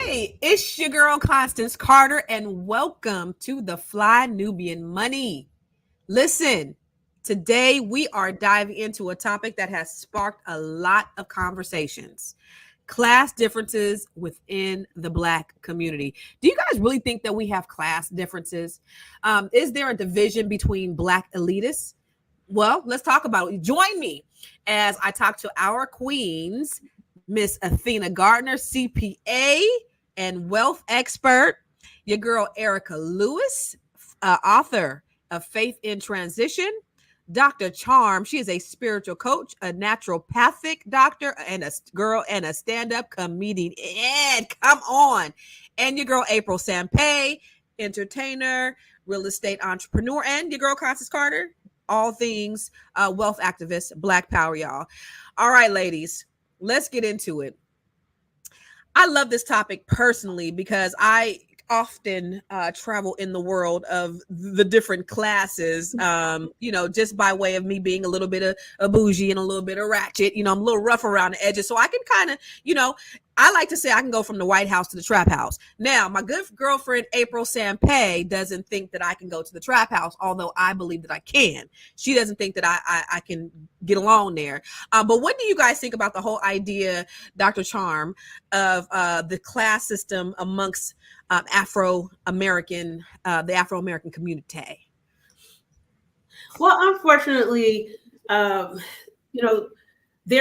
Hey, it's your girl Constance Carter, and welcome to the Fly Nubian Money. Listen, today we are diving into a topic that has sparked a lot of conversations: class differences within the Black community. Do you guys really think that we have class differences? Is there a division between Black elitists? Well, let's talk about it. Join me as I talk to our queens, Miss Athena Gardner, CPA and wealth expert, your girl Erica Lewis, author of Faith in Transition, Dr. Charm. She is a spiritual coach, a naturopathic doctor, and a girl and a stand-up comedian. And come on. And your girl April Sampay, entertainer, real estate entrepreneur, and your girl Constance Carter, all things wealth activist, Black power, y'all. All right, ladies, let's get into it. I love this topic personally because I often travel in the world of the different classes, just by way of me being a little bit of a bougie and a little bit of ratchet. I'm a little rough around the edges. So I can kind of, I like to say I can go from the White House to the trap house. Now, my good girlfriend, April Sampay, doesn't think that I can go to the trap house, although I believe that I can. She doesn't think that I can get along there. But what do you guys think about the whole idea, Dr. Charm, of the class system amongst the Afro-American community? Well, unfortunately, there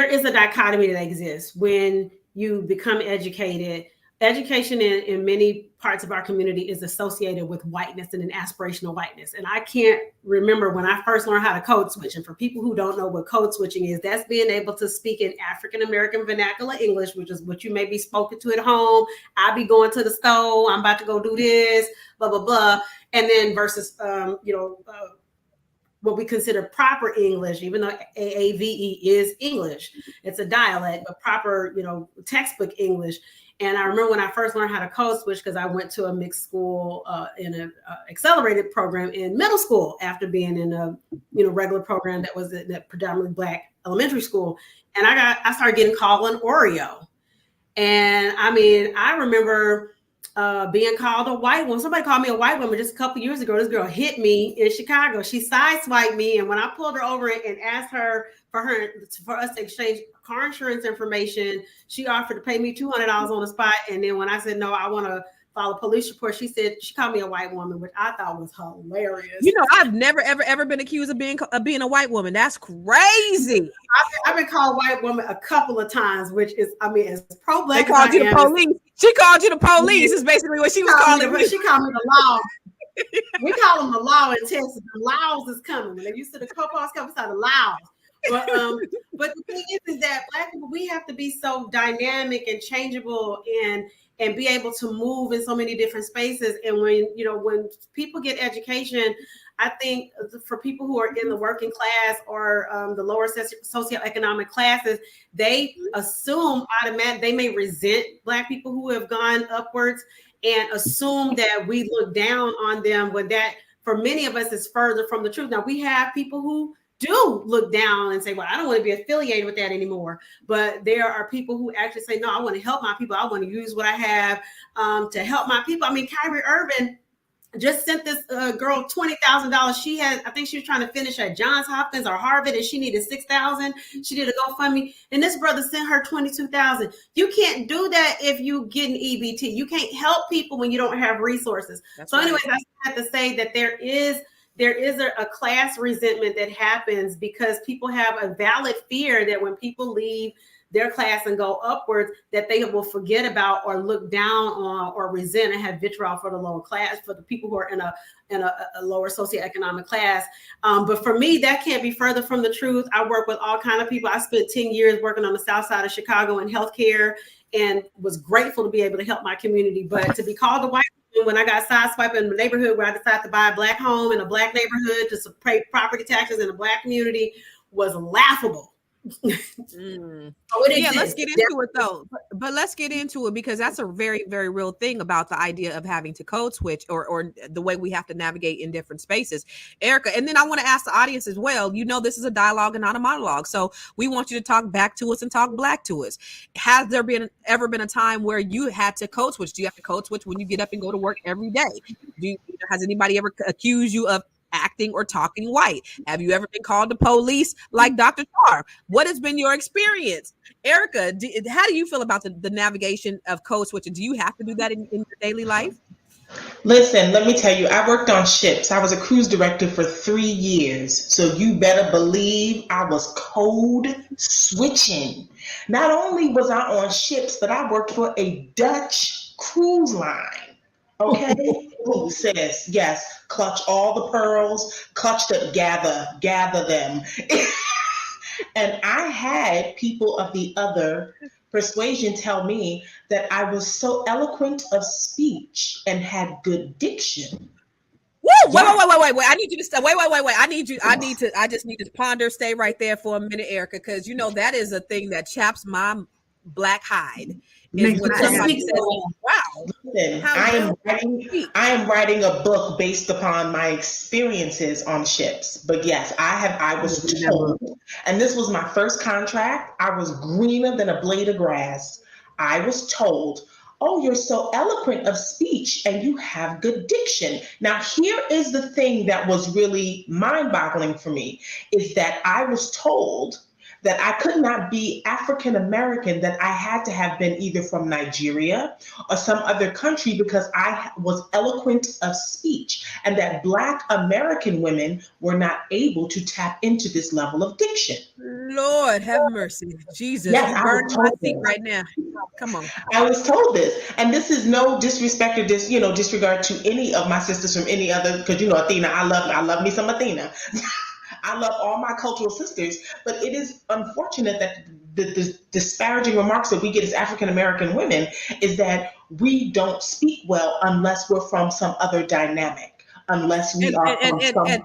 is a dichotomy that exists when you become educated. Education in many parts of our community is associated with whiteness and an aspirational whiteness. And I can't remember when I first learned how to code switch. And for people who don't know what code switching is, that's being able to speak in African-American vernacular English, which is what you may be spoken to at home. I'll be going to the store. I'm about to go do this, blah, blah, blah. And then versus, what we consider proper English, even though AAVE is English, it's a dialect, but proper, textbook English. And I remember when I first learned how to code switch, because I went to a mixed school in an accelerated program in middle school after being in a regular program that was in a predominantly Black elementary school. And I started getting called an Oreo. And I remember being called a white woman. Somebody called me a white woman just a couple years ago. This girl hit me in Chicago. She sideswiped me, and when I pulled her over and asked her for us to exchange car insurance information, she offered to pay me $200 on the spot. And then when I said no, I want to file a police report, she called me a white woman, which I thought was hilarious. I've never ever been accused of being a white woman. That's crazy. I've been called white woman a couple of times, which is, as pro-Black. They called you the police. She called you the police. Is basically what she was calling me. She called me the law. We call them the law in Texas. The laws is coming. When they used to the co-post come inside the laws. But the thing is that Black people, we have to be so dynamic and changeable and be able to move in so many different spaces. And when people get education, I think for people who are in the working class or the lower socioeconomic classes, they assume they may resent Black people who have gone upwards and assume that we look down on them, when that for many of us is further from the truth. Now, we have people who do look down and say, well, I don't want to be affiliated with that anymore. But there are people who actually say, no, I want to help my people. I want to use what I have to help my people. Kyrie Irving just sent this girl $20,000. I think she was trying to finish at Johns Hopkins or Harvard, and she needed $6,000. She did a GoFundMe, and this brother sent her $22,000. You can't do that if you get an EBT. You can't help people when you don't have resources. That's right. Anyways, I have to say that there is a class resentment that happens because people have a valid fear that when people leave their class and go upwards, that they will forget about or look down on or resent and have vitriol for the lower class, for the people who are in a lower socioeconomic class. But for me, that can't be further from the truth. I work with all kinds of people. I spent 10 years working on the south side of Chicago in healthcare and was grateful to be able to help my community. But to be called a white woman when I got sideswiped in the neighborhood where I decided to buy a Black home in a Black neighborhood, just to pay property taxes in a Black community, was laughable. Yeah, let's get into it though. But let's get into it because that's a very, very real thing about the idea of having to code switch or the way we have to navigate in different spaces. Erica, and then I want to ask the audience as well. You know, this is a dialogue and not a monologue. So we want you to talk back to us and talk black to us. Has there ever been a time where you had to code switch? Do you have to code switch when you get up and go to work every day? Has anybody ever accused you of acting or talking white? Have you ever been called the police like Dr. Tar? What has been your experience? Erica, how do you feel about the navigation of code switching? Do you have to do that in your daily life? Listen, let me tell you, I worked on ships. I was a cruise director for 3 years. So you better believe I was code switching. Not only was I on ships, but I worked for a Dutch cruise line. Okay? Who says, yes, clutch all the pearls, clutch them, gather them. And I had people of the other persuasion tell me that I was so eloquent of speech and had good diction. Woo! Wait. I need you to stop. Wait. I just need to ponder. Stay right there for a minute, Erica, because you know that is a thing that chaps my black hide. Is when somebody says, wow. Listen, I am writing a book based upon my experiences on ships. But yes, I was told, and this was my first contract. I was greener than a blade of grass. I was told, oh, you're so eloquent of speech and you have good diction. Now, here is the thing that was really mind-boggling for me, is that I was told that I could not be African American, that I had to have been either from Nigeria or some other country because I was eloquent of speech, and that Black American women were not able to tap into this level of diction. Lord have mercy. Jesus, yes, you burning my feet right now. Come on. I was told this, and this is no disrespect or disregard to any of my sisters from any other, because Athena, I love me some Athena. I love all my cultural sisters, but it is unfortunate that the disparaging remarks that we get as African American women is that we don't speak well unless we're from some other dynamic, unless we and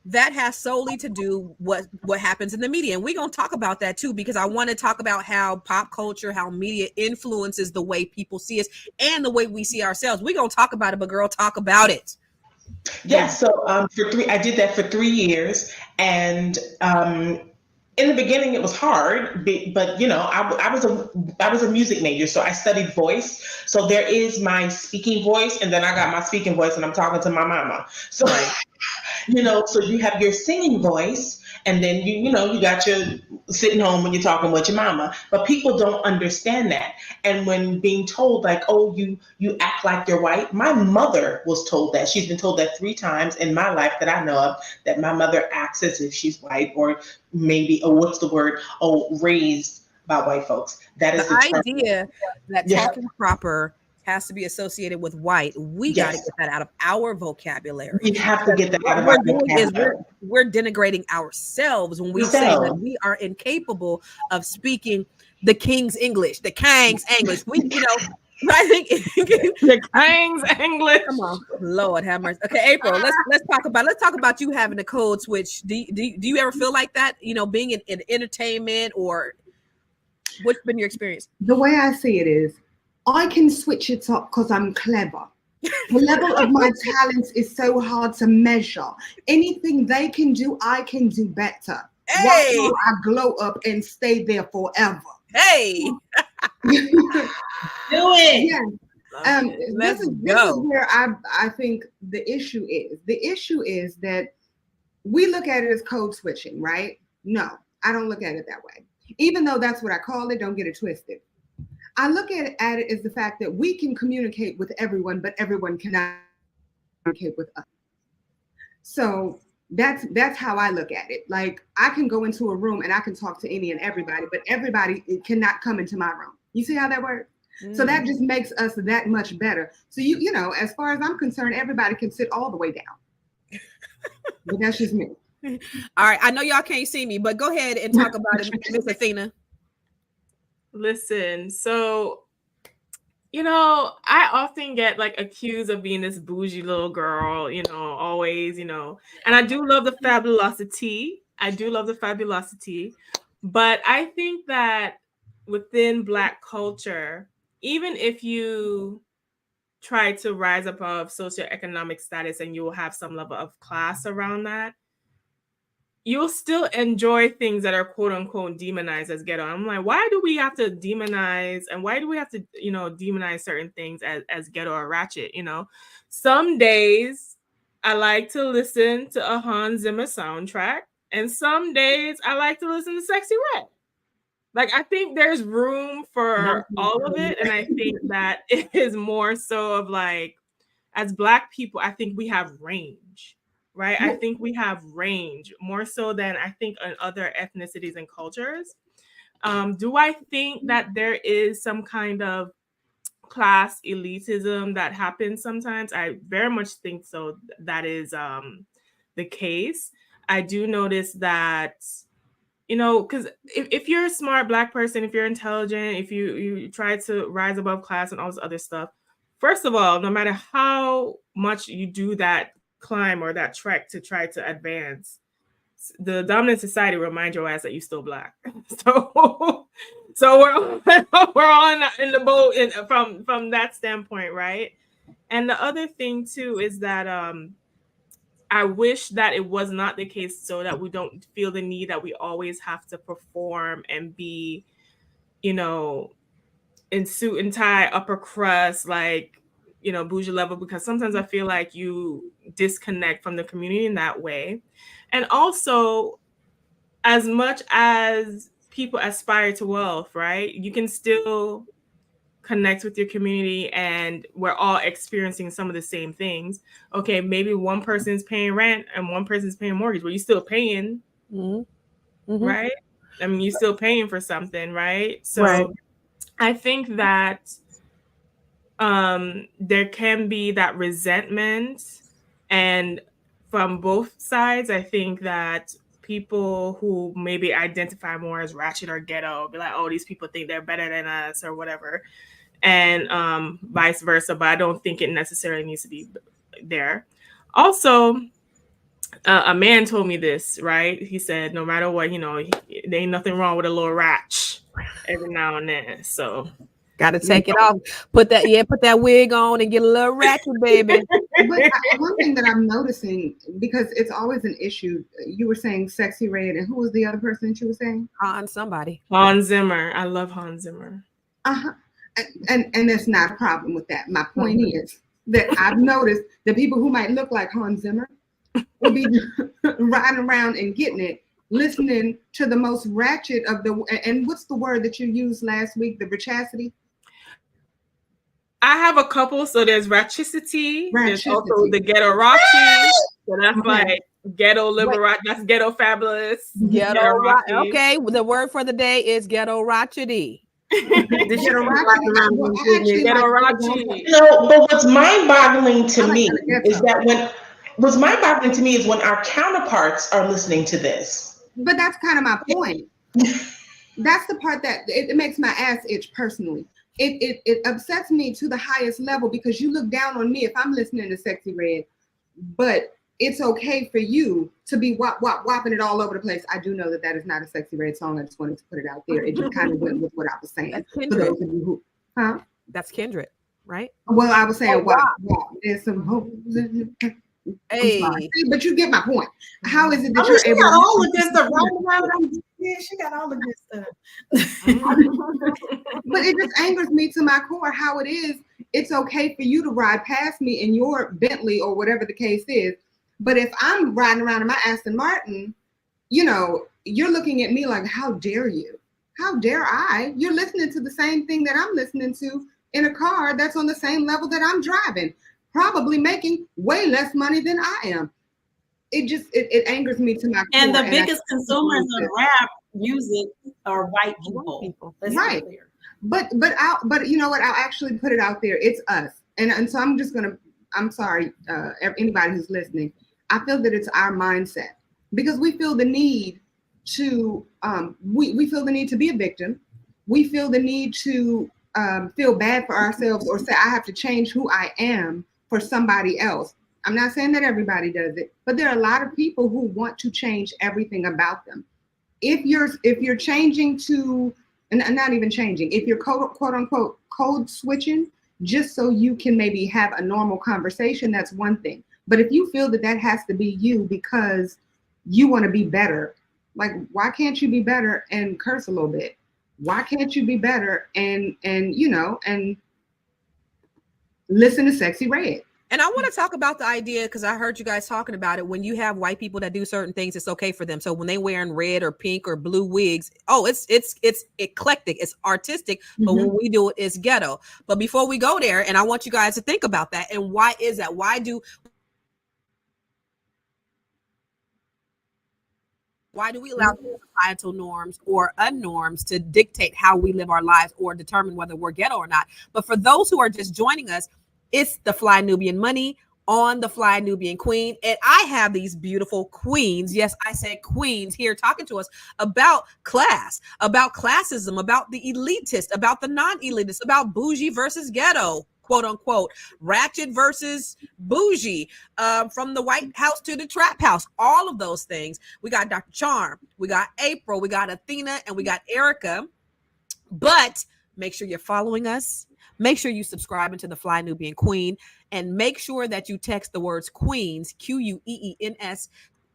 that has solely to do what happens in the media. And we're going to talk about that too, because I want to talk about how pop culture, how media influences the way people see us and the way we see ourselves. We're going to talk about it, but girl, talk about it. Yes. So I did that for 3 years, and in the beginning it was hard, but I was a music major, so I studied voice. So there is my speaking voice, and then I got my speaking voice, and I'm talking to my mama. So so you have your singing voice, and then you got your sitting home when you're talking with your mama. But people don't understand that. And when being told like, oh, you act like you're white, my mother was told that. She's been told that 3 times in my life that I know of, that my mother acts as if she's white, or maybe, raised by white folks. That is the idea that talking proper has to be associated with white. We got to get that out of our vocabulary. We have to get that out of our vocabulary. We're denigrating ourselves when we say that we are incapable of speaking the King's English, the Kang's English. I think the Kang's English. Come on, Lord have mercy. Okay, April, let's talk about you having a code switch. Do you ever feel like that? Being in entertainment, or what's been your experience? The way I see it is, I can switch it up because I'm clever. The level of my talents is so hard to measure. Anything they can do, I can do better. Hey! Why don't I glow up and stay there forever? Hey! Do it! Yeah. This is where I think the issue is. The issue is that we look at it as code switching, right? No, I don't look at it that way. Even though that's what I call it, don't get it twisted. I look at it as the fact that we can communicate with everyone, but everyone cannot communicate with us. So that's how I look at it. Like, I can go into a room and I can talk to any and everybody, but everybody cannot come into my room. You see how that works? So that just makes us that much better. So as far as I'm concerned, everybody can sit all the way down. But that's just me. All right. I know y'all can't see me, but go ahead and talk about it, Miss Athena. Listen, so I often get accused of being this bougie little girl, always, and I do love the fabulosity. But I think that within Black culture, even if you try to rise above socioeconomic status and you will have some level of class around that, you'll still enjoy things that are quote unquote demonized as ghetto. I'm like, why do we have to demonize, and why do we have to, demonize certain things as ghetto or ratchet? Some days I like to listen to a Hans Zimmer soundtrack, and some days I like to listen to Sexy Red. Like, I think there's room for all of it. And I think that it is more so of like, as Black people, I think we have range, right? I think we have range more so than I think in other ethnicities and cultures. Do I think that there is some kind of class elitism that happens sometimes? I very much think so. That is the case. I do notice that, because if you're a smart Black person, if you're intelligent, if you try to rise above class and all this other stuff, first of all, no matter how much you do that climb or that trek to try to advance, the dominant society will remind your ass that you're still Black. So we're all in the boat from that standpoint, right? And the other thing too is that I wish that it was not the case, so that we don't feel the need that we always have to perform and be, in suit and tie, upper crust, like, bougie level, because sometimes I feel like you disconnect from the community in that way. And also, as much as people aspire to wealth, right, you can still connect with your community, and we're all experiencing some of the same things. Okay, maybe one person's paying rent and one person's paying mortgage, but you're still paying, right? I mean, you're still paying for something, right? So right. I think that there can be that resentment, and from both sides, I think that people who maybe identify more as ratchet or ghetto be like, oh, these people think they're better than us or whatever, and vice versa. But I don't think it necessarily needs to be there. Also, a man told me this, right? He said, no matter what, there ain't nothing wrong with a little ratch every now and then. So got to take it off. Put that wig on and get a little ratchet, baby. But one thing that I'm noticing, because it's always an issue, you were saying Sexy Red, and who was the other person that you were saying? Hans Zimmer. I love Hans Zimmer. And there's not a problem with that. My point is that I've noticed that people who might look like Hans Zimmer will be riding around and getting it, listening to the most ratchet of and what's the word that you used last week? The rachacity? I have a couple. So there's ratchicity. There's also the ghetto rocky. So that's like ghetto liberal. That's ghetto fabulous. Ghetto rocky. Okay, the word for the day is ghetto ratchety. But what's mind-boggling to me is when our counterparts are listening to this. But that's kind of my point. That's the part that it makes my ass itch personally. It upsets me to the highest level, because you look down on me if I'm listening to Sexy Red, but it's okay for you to be whopping it all over the place. I do know that is not a Sexy Red song. I just wanted to put it out there. It just kind of went with what I was saying. That's Kindred. That's Kindred, right? Well, I was saying, there's some hope. Hey, but you get my point. How is it that you're able to all of this stuff right? Yeah, she got all of this stuff. But it just angers me to my core how it is. It's okay for you to ride past me in your Bentley or whatever the case is. But if I'm riding around in my Aston Martin, you're looking at me like, how dare you? How dare I? You're listening to the same thing that I'm listening to in a car that's on the same level that I'm driving, probably making way less money than I am. It angers me to my core. And the biggest consumers of rap music are white people. Right. But you know what? I'll actually put it out there. It's us. And so I'm sorry, anybody who's listening. I feel that it's our mindset, because we feel the need to we feel the need to be a victim. We feel the need to feel bad for ourselves, or say I have to change who I am for somebody else. I'm not saying that everybody does it, but there are a lot of people who want to change everything about them. if you're changing to, and not even changing, if you're quote unquote code switching just so you can maybe have a normal conversation, that's one thing. But if you feel that has to be you because you want to be better, like, why can't you be better and curse a little bit? Why can't you be better and listen to Sexy Red? And I want to talk about the idea, because I heard you guys talking about it. When you have white people that do certain things, it's okay for them. So when they wearing red or pink or blue wigs, it's eclectic, it's artistic. But when we do it, it's ghetto. But before we go there, and I want you guys to think about that. And why is that? Why do we allow societal norms or unnorms to dictate how we live our lives or determine whether we're ghetto or not? But for those who are just joining us, it's the Fly Nubian Money on the Fly Nubian Queen. And I have these beautiful queens. Yes, I said queens here talking to us about class, about classism, about the elitist, about the non-elitist, about bougie versus ghetto, quote unquote, ratchet versus bougie, from the White House to the trap house, all of those things. We got Dr. Charm, we got April, we got Athena, and we got Erica. But make sure you're following us. Make sure you subscribe into the Fly Nubian Queen, and make sure that you text the words Queens, Queens,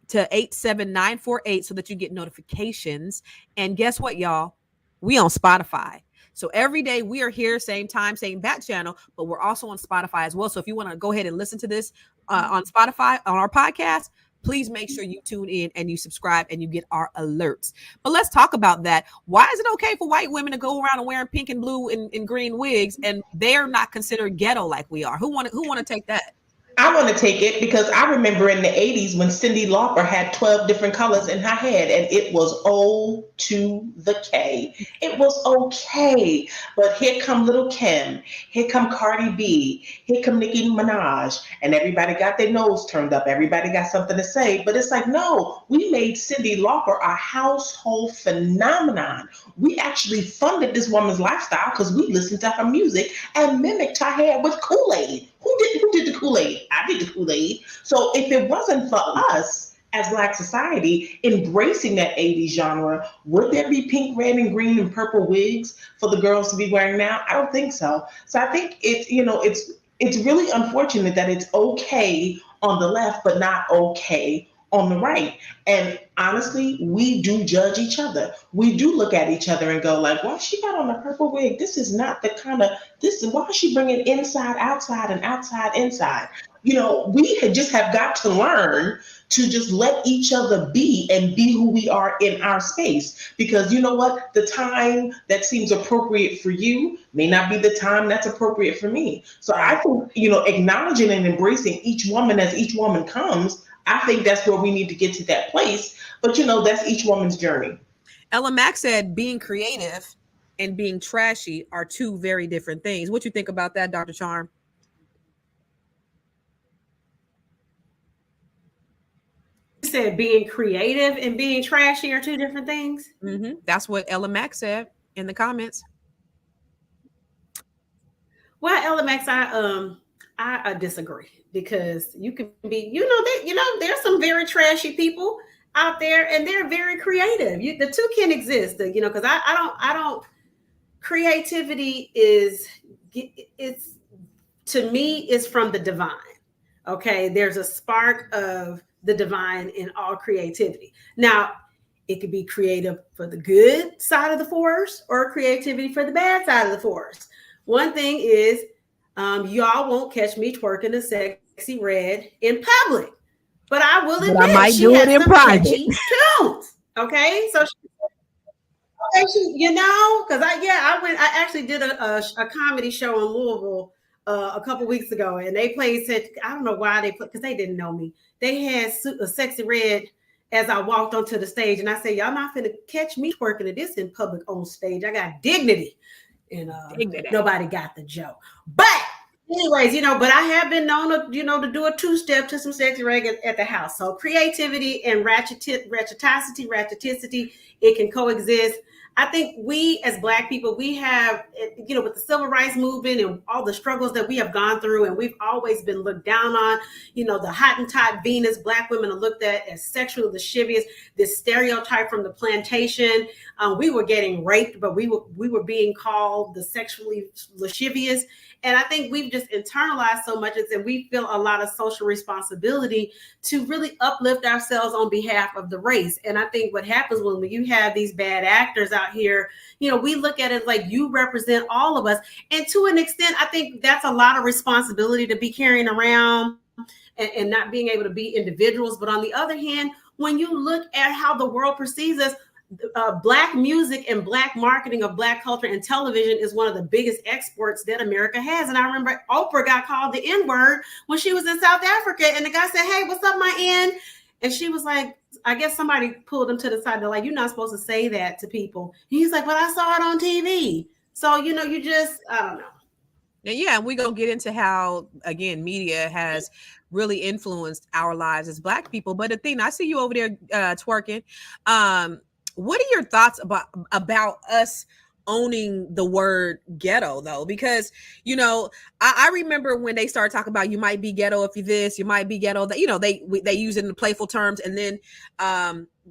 to 87948 so that you get notifications. And guess what, y'all? We on Spotify. So every day we are here, same time, same bat channel, but we're also on Spotify as well. So if you want to go ahead and listen to this on Spotify, on our podcast, please make sure you tune in and you subscribe and you get our alerts. But let's talk about that. Why is it okay for white women to go around and wearing pink and blue and green wigs, and they're not considered ghetto like we are? Who want to take that? I want to take it because I remember in the 80s when Cyndi Lauper had 12 different colors in her head, and it was O to the K. It was okay. But here come Little Kim, here come Cardi B, here come Nicki Minaj, and everybody got their nose turned up. Everybody got something to say. But it's like, no, we made Cyndi Lauper a household phenomenon. We actually funded this woman's lifestyle because we listened to her music and mimicked her hair with Kool-Aid. Who did the Kool-Aid? I did the Kool-Aid. So if it wasn't for us as Black society embracing that 80s genre, would there be pink, red, and green and purple wigs for the girls to be wearing now? I don't think so. So I think it's really unfortunate that it's okay on the left, but not okay on the right. And honestly, we do judge each other. We do look at each other and go like, well, she got on a purple wig. This is not the kind of, why is she bringing inside, outside, and outside, inside? We just have got to learn to just let each other be and be who we are in our space. Because you know what? The time that seems appropriate for you may not be the time that's appropriate for me. So I think, acknowledging and embracing each woman as each woman comes, I think that's where we need to get to that place. But, that's each woman's journey. Ella Mack said being creative and being trashy are two very different things. What you think about that, Dr. Charm? You said being creative and being trashy are two different things? Mm-hmm. That's what Ella Mack said in the comments. Well, Ella Mack, I disagree, because you can be, there's some very trashy people out there, and they're very creative. The two can exist, because I don't. Creativity it's to me is from the divine. Okay, there's a spark of the divine in all creativity. Now, it could be creative for the good side of the force or creativity for the bad side of the force. One thing is, y'all won't catch me twerking a Sexy Red in public, but I will admit, I might she do has it in some private catchy tunes. Okay, so because I actually did a comedy show in Louisville a couple weeks ago, and they played, I don't know why they put, because they didn't know me. They had a Sexy Red as I walked onto the stage, and I said, y'all not finna catch me twerking at this in public on stage. I got dignity. And nobody got the joke. But anyways, but I have been known to, to do a two-step to some Sexy Red at the house. So creativity and ratcheticity, it can coexist. I think we as Black people, we have, you know, with the civil rights movement and all the struggles that we have gone through, and we've always been looked down on. You know, the Hottentot Venus, Black women are looked at as sexually lascivious, this stereotype from the plantation. We were getting raped, but we were being called the sexually lascivious. And I think we've just internalized so much, and we feel a lot of social responsibility to really uplift ourselves on behalf of the race. And I think what happens when you have these bad actors out here, you know, we look at it like you represent all of us. And to an extent, I think that's a lot of responsibility to be carrying around and not being able to be individuals. But on the other hand, when you look at how the world perceives us, Black music and Black marketing of Black culture and television is one of the biggest exports that America has. And I remember Oprah got called the N-word when she was in South Africa, and the guy said, "Hey, what's up, my N?" And she was like, I guess somebody pulled him to the side. They're like, "You're not supposed to say that to people." And he's like, "But I saw it on TV." So, you know, you just, I don't know. And yeah, we're going to get into how, again, media has really influenced our lives as Black people. But the thing, I see you over there twerking. What are your thoughts about us owning the word ghetto, though? Because, you know, I remember when they started talking about you might be ghetto if you're this, you might be ghetto, that, you know, they use it in the playful terms. And then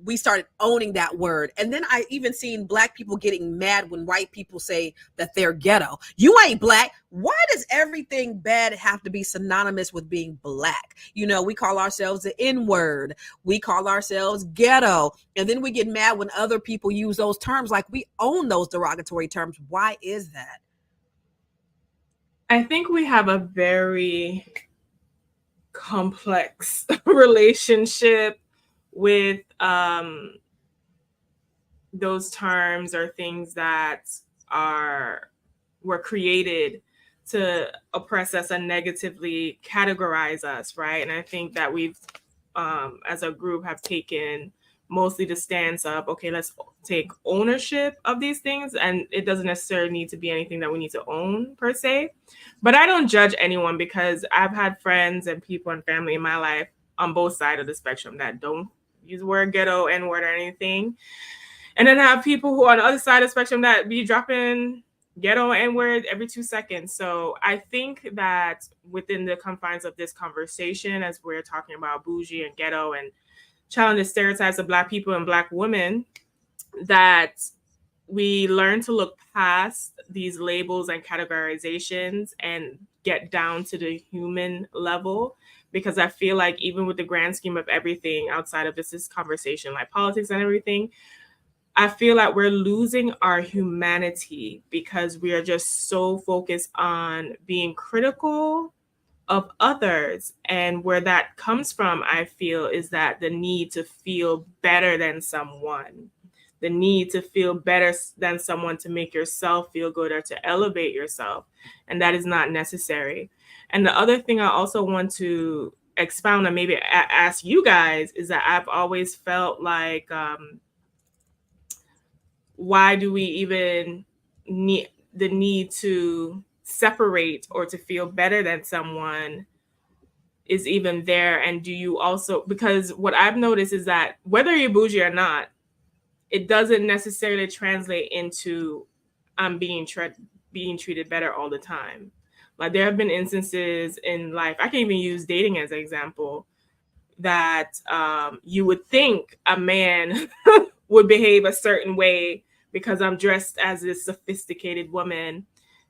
we started owning that word. And then I even seen Black people getting mad when white people say that they're ghetto. You ain't Black. Why does everything bad have to be synonymous with being Black? You know, we call ourselves the N-word. We call ourselves ghetto. And then we get mad when other people use those terms like we own those derogatory terms. Why is that? I think we have a very complex relationship with those terms or things that were created to oppress us and negatively categorize us, right? And I think that we've, as a group, have taken mostly the stance of, okay, let's take ownership of these things. And it doesn't necessarily need to be anything that we need to own per se. But I don't judge anyone, because I've had friends and people and family in my life on both sides of the spectrum that don't use the word ghetto, N-word, or anything. And then I have people who are on the other side of the spectrum that be dropping ghetto N-word every 2 seconds. So I think that within the confines of this conversation, as we're talking about bougie and ghetto and challenging stereotypes of Black people and Black women, that we learn to look past these labels and categorizations and get down to the human level. Because I feel like even with the grand scheme of everything outside of this conversation, like politics and everything, I feel like we're losing our humanity because we are just so focused on being critical of others. And where that comes from, I feel, is that the need to feel better than someone, the need to feel better than someone to make yourself feel good or to elevate yourself. And that is not necessary. And the other thing I also want to expound on, maybe ask you guys, is that I've always felt like, why do we even need the need to separate or to feel better than someone is even there? And do you also, because what I've noticed is that whether you're bougie or not, it doesn't necessarily translate into being treated better all the time. Like there have been instances in life, I can even use dating as an example, that you would think a man would behave a certain way because I'm dressed as this sophisticated woman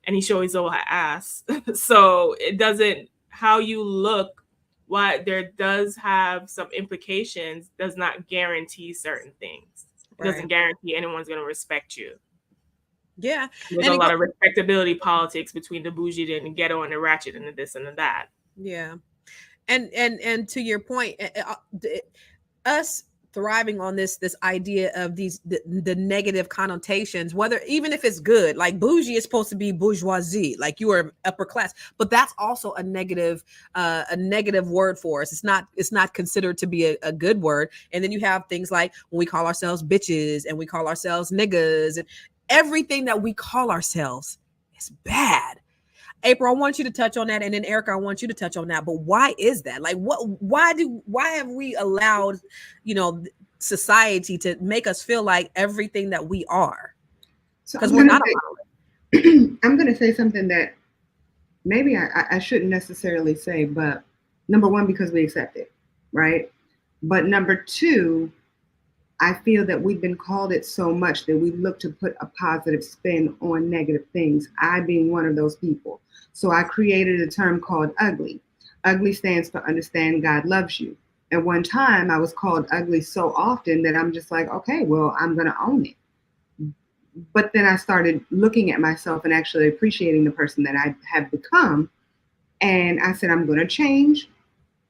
and he shows his old ass. So it doesn't, how you look, why there does have some implications, does not guarantee certain things. It doesn't guarantee anyone's going to respect you. Yeah. There's a lot of respectability politics between the bougie and the ghetto and the ratchet and the this and the that. Yeah. And to your point, us thriving on this idea of the negative connotations, whether even if it's good, like bougie is supposed to be bourgeoisie, like you are upper class, but that's also a negative word for us. It's not considered to be a good word. And then you have things like when we call ourselves bitches and we call ourselves niggas, and everything that we call ourselves is bad. April, I want you to touch on that, and then Erica, I want you to touch on that. But why is that? Like, why have we allowed, society to make us feel like everything that we are? So because we're not a monolith. I'm going to say something that maybe I shouldn't necessarily say, but number one, because we accept it, right? But number two, I feel that we've been called it so much that we look to put a positive spin on negative things. I being one of those people. So I created a term called ugly. Ugly stands for understand God loves you. At one time, I was called ugly so often that I'm just like, okay, well, I'm going to own it. But then I started looking at myself and actually appreciating the person that I have become. And I said, I'm going to change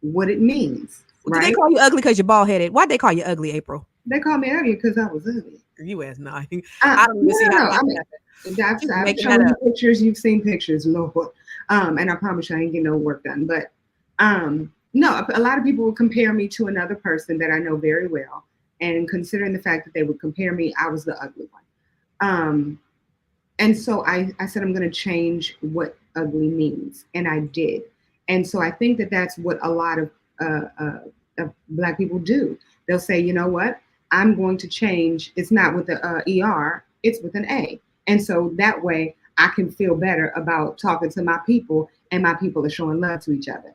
what it means. Well, right? Did they call you ugly because you're bald headed? Why'd they call you ugly, April? They called me ugly because I was ugly. You asked not. I don't even see how I've shown you pictures. You've seen pictures, Lord. And I promise you I ain't getting no work done. But no, a lot of people would compare me to another person that I know very well. And considering the fact that they would compare me, I was the ugly one. And so I said, I'm going to change what ugly means. And I did. And so I think that that's what a lot of Black people do. They'll say, you know what? I'm going to change. It's not with the ER, it's with an A. And so that way I can feel better about talking to my people and my people are showing love to each other.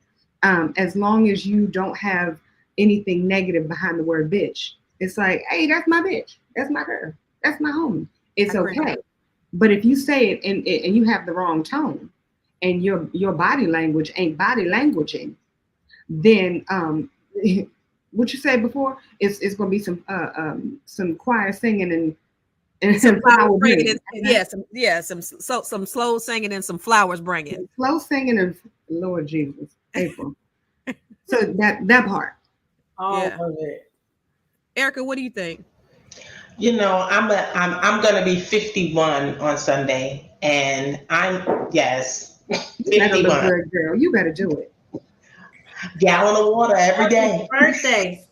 As long as you don't have anything negative behind the word bitch, it's like, hey, that's my bitch. That's my girl. That's my homie. It's okay. But if you say it and you have the wrong tone and your body language ain't body languaging, then what you said before, it's going to be some choir singing and some flowers bringing. Some slow singing and some flowers bringing. Slow singing and Lord Jesus, April. So that part. All of it. Erica, what do you think? You know, I'm gonna be 51 on Sunday, and I'm 51. Good girl, you better do it. Gallon of water every day. Birthday.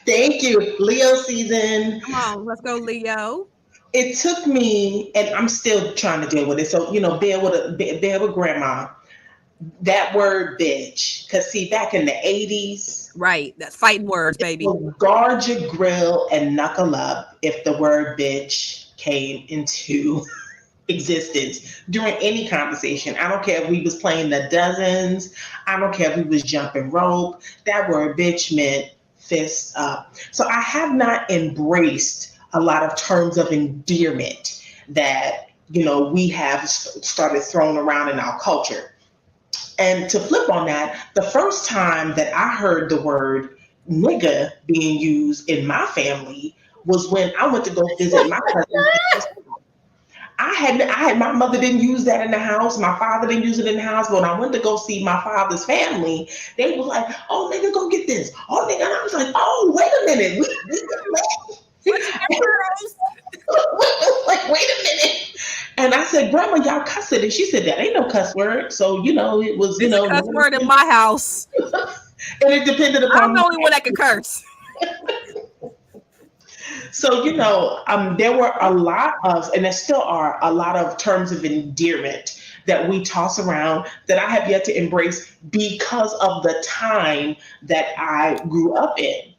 Thank you, Leo season. Come on, let's go, Leo. It took me, and I'm still trying to deal with it. So bear with grandma. That word bitch, because see, back in the 80s, right, that's fighting words, baby. Guard your grill and knuckle up if the word bitch came into existence during any conversation. I don't care if we was playing the dozens. I don't care if we was jumping rope. That word bitch meant fist up. So I have not embraced a lot of terms of endearment that we have started throwing around in our culture. And to flip on that, the first time that I heard the word nigga being used in my family was when I went to go visit my cousin. I had my mother didn't use that in the house. My father didn't use it in the house. But when I went to go see my father's family, they were like, "Oh, nigga, go get this. Oh, nigga." And I was like, "Oh, wait a minute. Like, wait a minute." And I said, "Grandma, y'all cuss it." And she said, "That ain't no cuss word." So, it was, it's a cuss word in my house. And it depended upon. I'm the only one that can curse. So, there were a lot of, and there still are a lot of terms of endearment that we toss around that I have yet to embrace because of the time that I grew up in.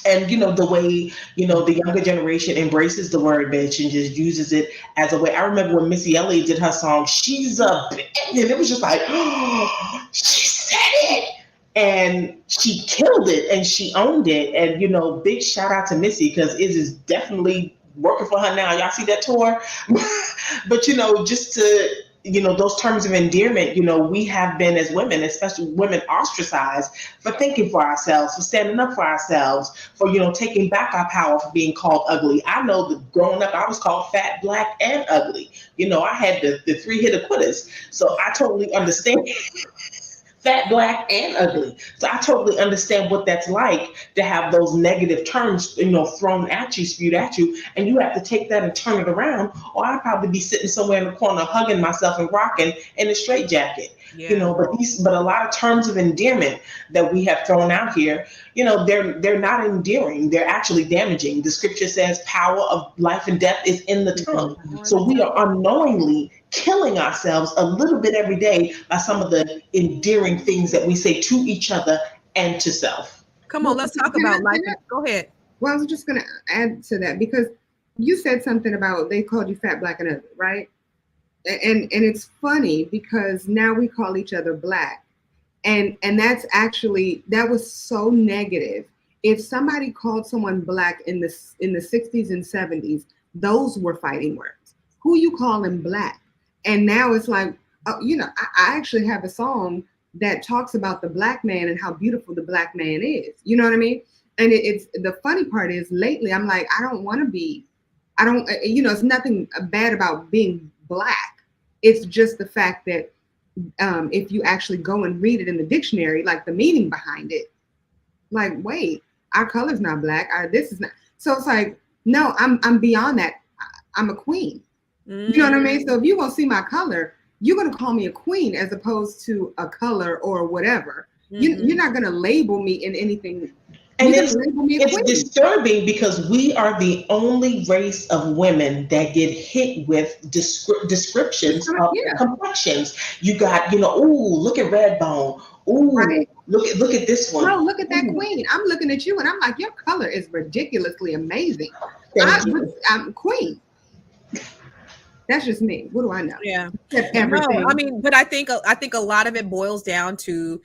And, the way, the younger generation embraces the word bitch and just uses it as a way. I remember when Missy Elliott did her song, "She's a bitch," and it was just like, oh, she said it. And she killed it and she owned it. And, big shout out to Missy because it is definitely working for her now. Y'all see that tour? But, just to, those terms of endearment, we have been as women, especially women, ostracized for thinking for ourselves, for standing up for ourselves, for, taking back our power, for being called ugly. I know that growing up, I was called fat, black, and ugly. I had the 3-hit quitters. So I totally understand. Fat, black, and ugly. So I totally understand what that's like to have those negative terms, thrown at you, spewed at you, and you have to take that and turn it around, or I'd probably be sitting somewhere in the corner hugging myself and rocking in a straitjacket. Yeah. But a lot of terms of endearment that we have thrown out here, they're not endearing. They're actually damaging. The scripture says power of life and death is in the tongue. So we are unknowingly killing ourselves a little bit every day by some of the endearing things that we say to each other and to self. Come on, let's talk about life. Go ahead. Well, I was just going to add to that because you said something about they called you fat, black, and ugly, right? And it's funny because now we call each other black, and that's actually, that was so negative. If somebody called someone black in the 60s and 70s, those were fighting words. Who you calling black? And now it's like, I actually have a song that talks about the black man and how beautiful the black man is. You know what I mean? And it's the funny part is lately I'm like, I don't want to be, I don't, it's nothing bad about being black. It's just the fact that if you actually go and read it in the dictionary, like the meaning behind it, like, wait, our color's not black. This is not. So it's like, no, I'm beyond that. I'm a queen. You know what I mean? So if you won't see my color, you're going to call me a queen as opposed to a color or whatever. You're not going to label me in anything. And it's disturbing because we are the only race of women that get hit with descriptions of complexions. You got, ooh, look at red bone. Ooh, right. Look at this one. No, look at that queen. I'm looking at you and I'm like, your color is ridiculously amazing. I'm queen. That's just me. What do I know? Yeah. No, I mean, but I think a lot of it boils down to,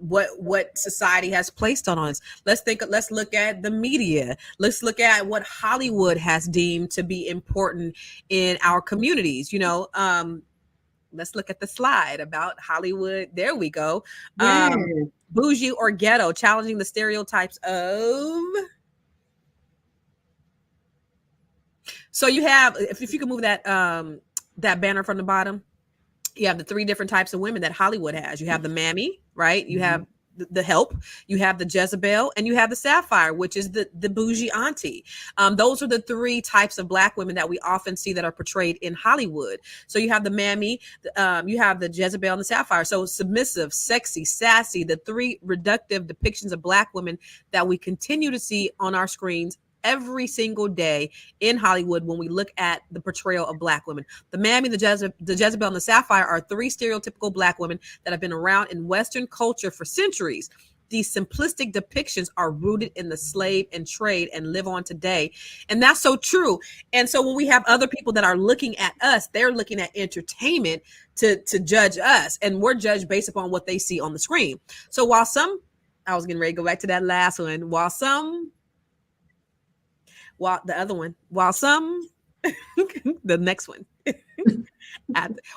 what society has placed on us. Let's look at the media. Let's look at what Hollywood has deemed to be important in our communities. Let's look at the slide about Hollywood. There we go. Bougie or ghetto, challenging the stereotypes of. So you have, if you can move that banner from the bottom, you have the 3 different types of women that Hollywood has. You have the mammy, right? You have the help, you have the Jezebel, and you have the Sapphire, which is the bougie auntie. Those are the 3 types of black women that we often see that are portrayed in Hollywood. So you have the mammy, you have the Jezebel and the Sapphire. So submissive, sexy, sassy, the 3 reductive depictions of black women that we continue to see on our screens every single day in Hollywood when we look at the portrayal of black women. The mammy, the Jezebel, and the Sapphire are 3 stereotypical black women that have been around in Western culture for centuries. These simplistic depictions are rooted in the slave and trade and live on today. And that's so true. And so when we have other people that are looking at us, they're looking at entertainment to judge us. And we're judged based upon what they see on the screen. So while I was getting ready to go back to that last one, the next one.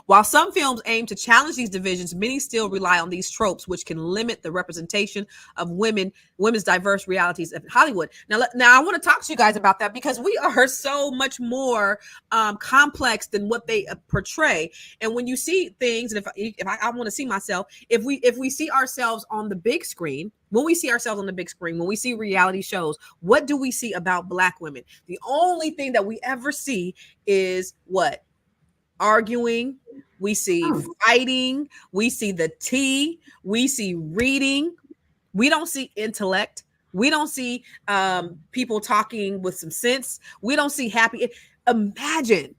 While some films aim to challenge these divisions, many still rely on these tropes, which can limit the representation of women's diverse realities of Hollywood. Now I want to talk to you guys about that because we are so much more complex than what they portray. And when you see things, and if I want to see myself, if we see ourselves on the big screen, when we see ourselves on the big screen, when we see reality shows, what do we see about black women? The only thing that we ever see is what? Arguing. We see fighting. We see the tea. We see reading. We don't see intellect. We don't see people talking with some sense. We don't see happy. Imagine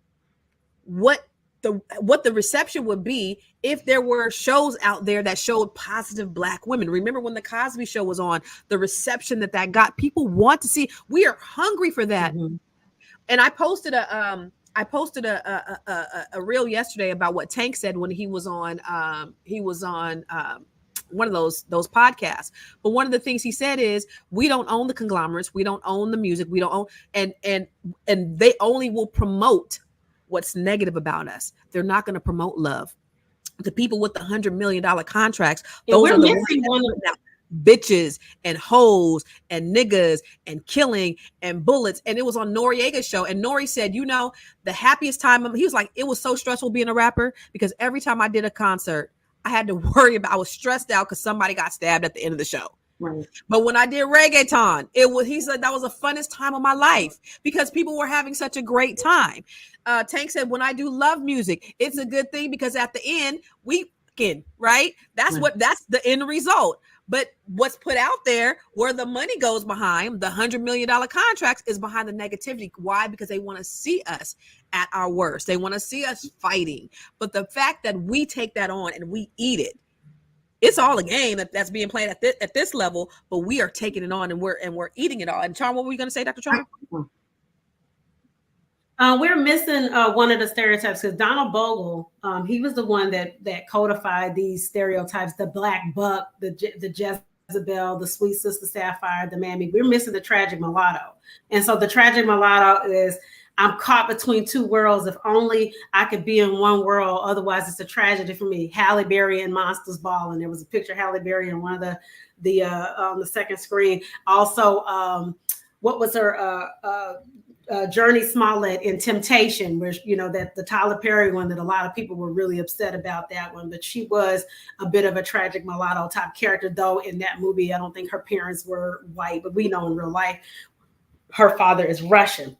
what the reception would be if there were shows out there that showed positive black women. Remember when the Cosby Show was on, the reception that got. People want to see. We are hungry for that. And I posted a reel yesterday about what Tank said when he was on one of those podcasts. But one of the things he said is, we don't own the conglomerates, we don't own the music, we don't own, and they only will promote what's negative about us. They're not going to promote love. The people with the $100 million contracts, those are the ones that bitches and hoes and niggas and killing and bullets. And it was on Noriega's show. And Nori said, the happiest time, he was like, it was so stressful being a rapper because every time I did a concert, I had to worry about, I was stressed out because somebody got stabbed at the end of the show. Right. But when I did reggaeton, he said that was the funnest time of my life because people were having such a great time. Tank said, when I do love music, it's a good thing because at the end we can, right? That's the end result. But what's put out there where the money goes behind the $100 million contracts is behind the negativity. Why? Because they want to see us at our worst. They want to see us fighting. But the fact that we take that on and we eat it, it's all a game that's being played at this level, but we are taking it on and we're eating it all. And Charm, what were you going to say, Dr. Charm? We're missing one of the stereotypes because Donald Bogle, he was the one that codified these stereotypes: the black buck, the Jezebel, the sweet sister Sapphire, the mammy. We're missing the tragic mulatto, and so the tragic mulatto is, I'm caught between two worlds. If only I could be in one world. Otherwise, it's a tragedy for me. Halle Berry and Monsters Ball, and there was a picture of Halle Berry in one of the on the second screen. Also, what was her Journey Smollett in Temptation, where that the Tyler Perry one, that a lot of people were really upset about that one, but she was a bit of a tragic mulatto type character, though in that movie I don't think her parents were white, but we know in real life her father is Russian.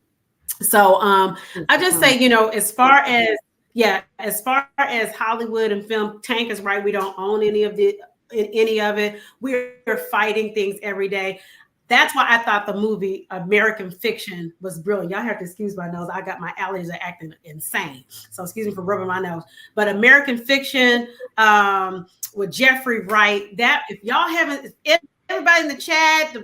So I just say, as far as Hollywood and film, Tank is right. We don't own any of it. We're fighting things every day. That's why I thought the movie American Fiction was brilliant. Y'all have to excuse my nose. I got my allergies are acting insane. So excuse me for rubbing my nose. But American Fiction with Jeffrey Wright, that if y'all haven't, everybody in the chat,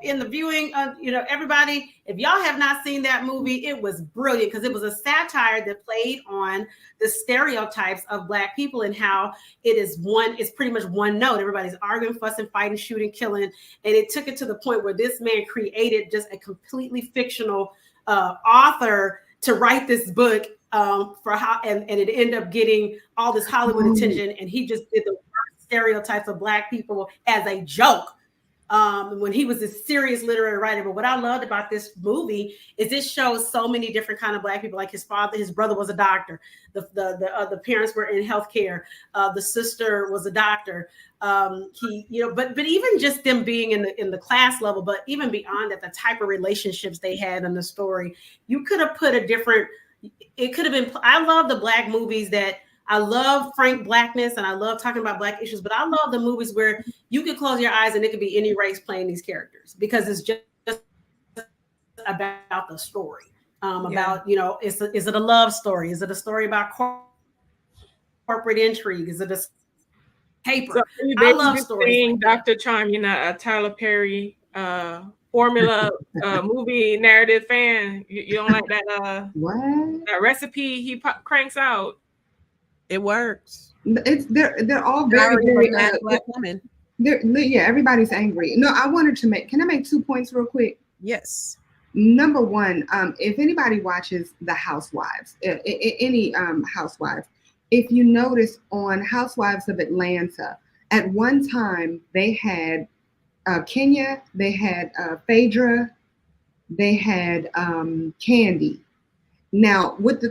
in the viewing, everybody, if y'all have not seen that movie, it was brilliant because it was a satire that played on the stereotypes of Black people and how it's pretty much one note. Everybody's arguing, fussing, fighting, shooting, killing. And it took it to the point where this man created just a completely fictional author to write this book for how, and it ended up getting all this Hollywood attention. And he just did the worst stereotypes of Black people as a joke. When he was a serious literary writer. But what I loved about this movie is it shows so many different kind of Black people. Like his brother was a doctor. The parents were in healthcare. The sister was a doctor. But even just them being in the class level, but even beyond that, the type of relationships they had in the story, you could have put it could have been. I love the Black movies that. I love frank Blackness and I love talking about Black issues, but I love the movies where you could close your eyes and it could be any race playing these characters because it's just about the story. About, is it a love story? Is it a story about corporate intrigue? Is it a paper? So I love stories. Like Dr. Charm, a Tyler Perry formula movie narrative fan. You don't like that that recipe he cranks out. It works. They're all very Black women. Everybody's angry. No, can I make 2 points real quick? Yes. Number one, if anybody watches The Housewives, any Housewives, if you notice on Housewives of Atlanta, at one time they had Kenya, they had Phaedra, they had Candy. Now, with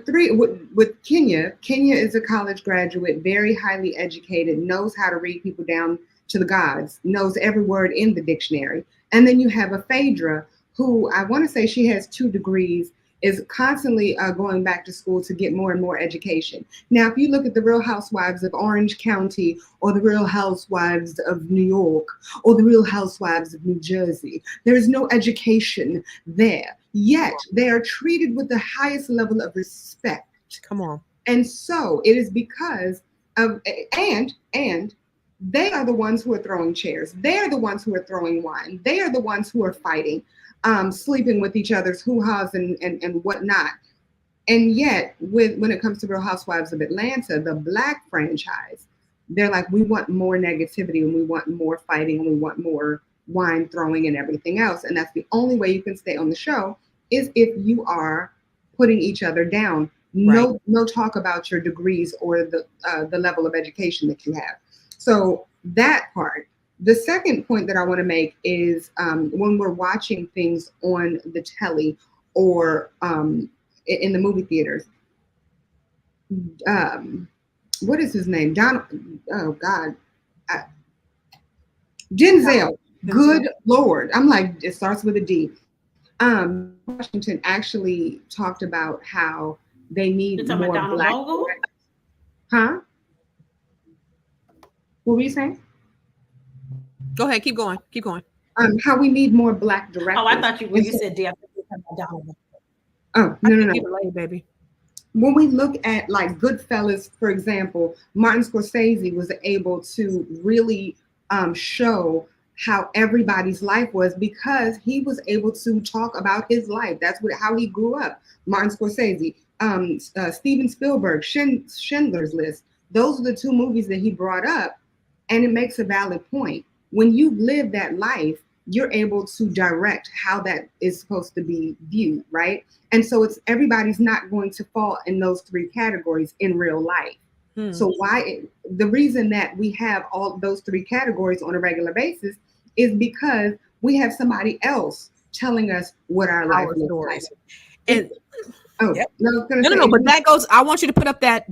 Kenya is a college graduate, very highly educated, knows how to read people down to the gods, knows every word in the dictionary. And then you have a Phaedra, who I want to say she has 2 degrees, is constantly going back to school to get more and more education. Now, if you look at the Real Housewives of Orange County or the Real Housewives of New York or the Real Housewives of New Jersey, there is no education there. Yet they are treated with the highest level of respect. Come on. And so it is because of, and they are the ones who are throwing chairs. They are the ones who are throwing wine. They are the ones who are fighting, sleeping with each other's hoo-has and whatnot. And yet, when it comes to Real Housewives of Atlanta, the Black franchise, they're like, we want more negativity and we want more fighting and we want more wine throwing and everything else. And that's the only way you can stay on the show is if you are putting each other down. No talk about your degrees or the level of education that you have. So that part. The second point that I want to make is when we're watching things on the telly or in the movie theaters, what is his name? Denzel. Good Lord. I'm like, it starts with a D. Washington actually talked about how they need more Black. Huh? What were you saying? Go ahead. Keep going. How we need more Black directors. Oh, I thought when you said D, I thought you were talking about Donald. Oh, no. Keep it late, baby. When we look at like Goodfellas, for example, Martin Scorsese was able to really show how everybody's life was, because he was able to talk about his life. That's how he grew up. Martin Scorsese, Steven Spielberg, Schindler's List. Those are the two movies that he brought up, and it makes a valid point. When you live that life, you're able to direct how that is supposed to be viewed, right? And so everybody's not going to fall in those three categories in real life. So the reason that we have all those three categories on a regular basis is because we have somebody else telling us what our life looks like. And yep. No, but that goes. I want you to put up that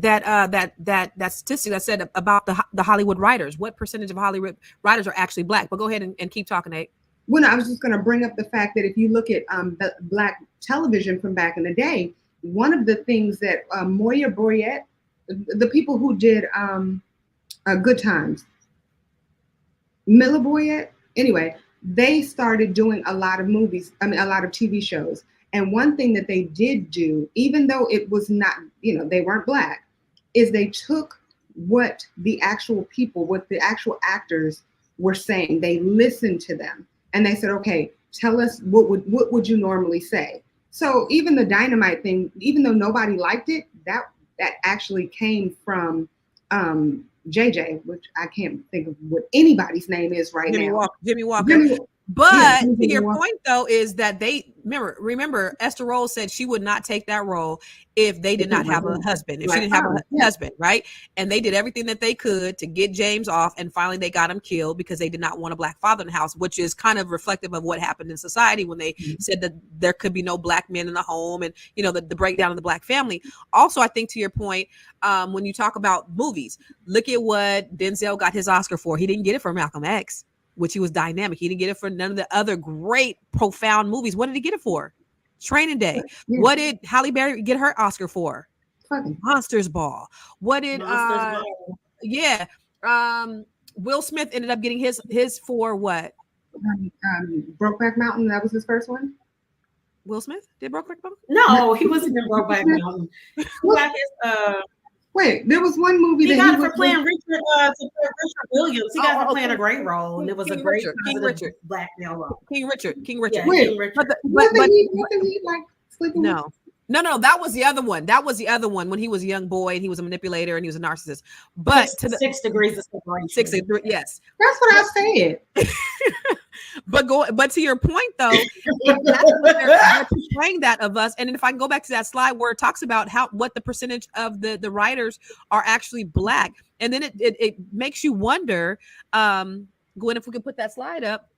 statistic that said about the Hollywood writers. What percentage of Hollywood writers are actually Black? But go ahead and keep talking, Nate. Well, I was just going to bring up the fact that if you look at the Black television from back in the day, one of the things that Moya Boyette, the people who did Good Times, Miller Boyette, anyway, they started doing a lot of movies, a lot of TV shows. And one thing that they did do, even though it was not, they weren't Black, is they took what the actual people, what the actual actors were saying. They listened to them and they said, okay, tell us what would you normally say? So even the dynamite thing, even though nobody liked it, that actually came from JJ, which I can't think of what anybody's name is right now. Jimmy Walker. But your point though is that they remember Esther Roll said she would not take that role if they did not have a husband, if she didn't have a husband, right? And they did everything that they could to get James off, and finally they got him killed because they did not want a Black father in the house, which is kind of reflective of what happened in society when they said that there could be no Black men in the home, and the breakdown of the Black family. Also, I think to your point, when you talk about movies, look at what Denzel got his Oscar for. He didn't get it for Malcolm X, which he was dynamic. He didn't get it for none of the other great, profound movies. What did he get it for? Training Day. Yeah. What did Halle Berry get her Oscar for? Monsters Ball. What did Will Smith ended up getting his for what? Brokeback Mountain. That was his first one. Will Smith did Brokeback Mountain? No, he wasn't in Brokeback Mountain. Wait, there was one movie he that got it for playing Richard Williams. He got it for playing a great role, and it was King a great King Richard Black male role. King Richard. Yeah, Wait, King Richard. But he like sleeping? No, that was the other one. That was the other one when he was a young boy and he was a manipulator and he was a narcissist. But to the 6 degrees of separation. 6 degrees, yes. That's what I said. But to your point though, they're portraying that of us. And if I can go back to that slide where it talks about what the percentage of the writers are actually Black, and then it makes you wonder, Gwen, if we could put that slide up.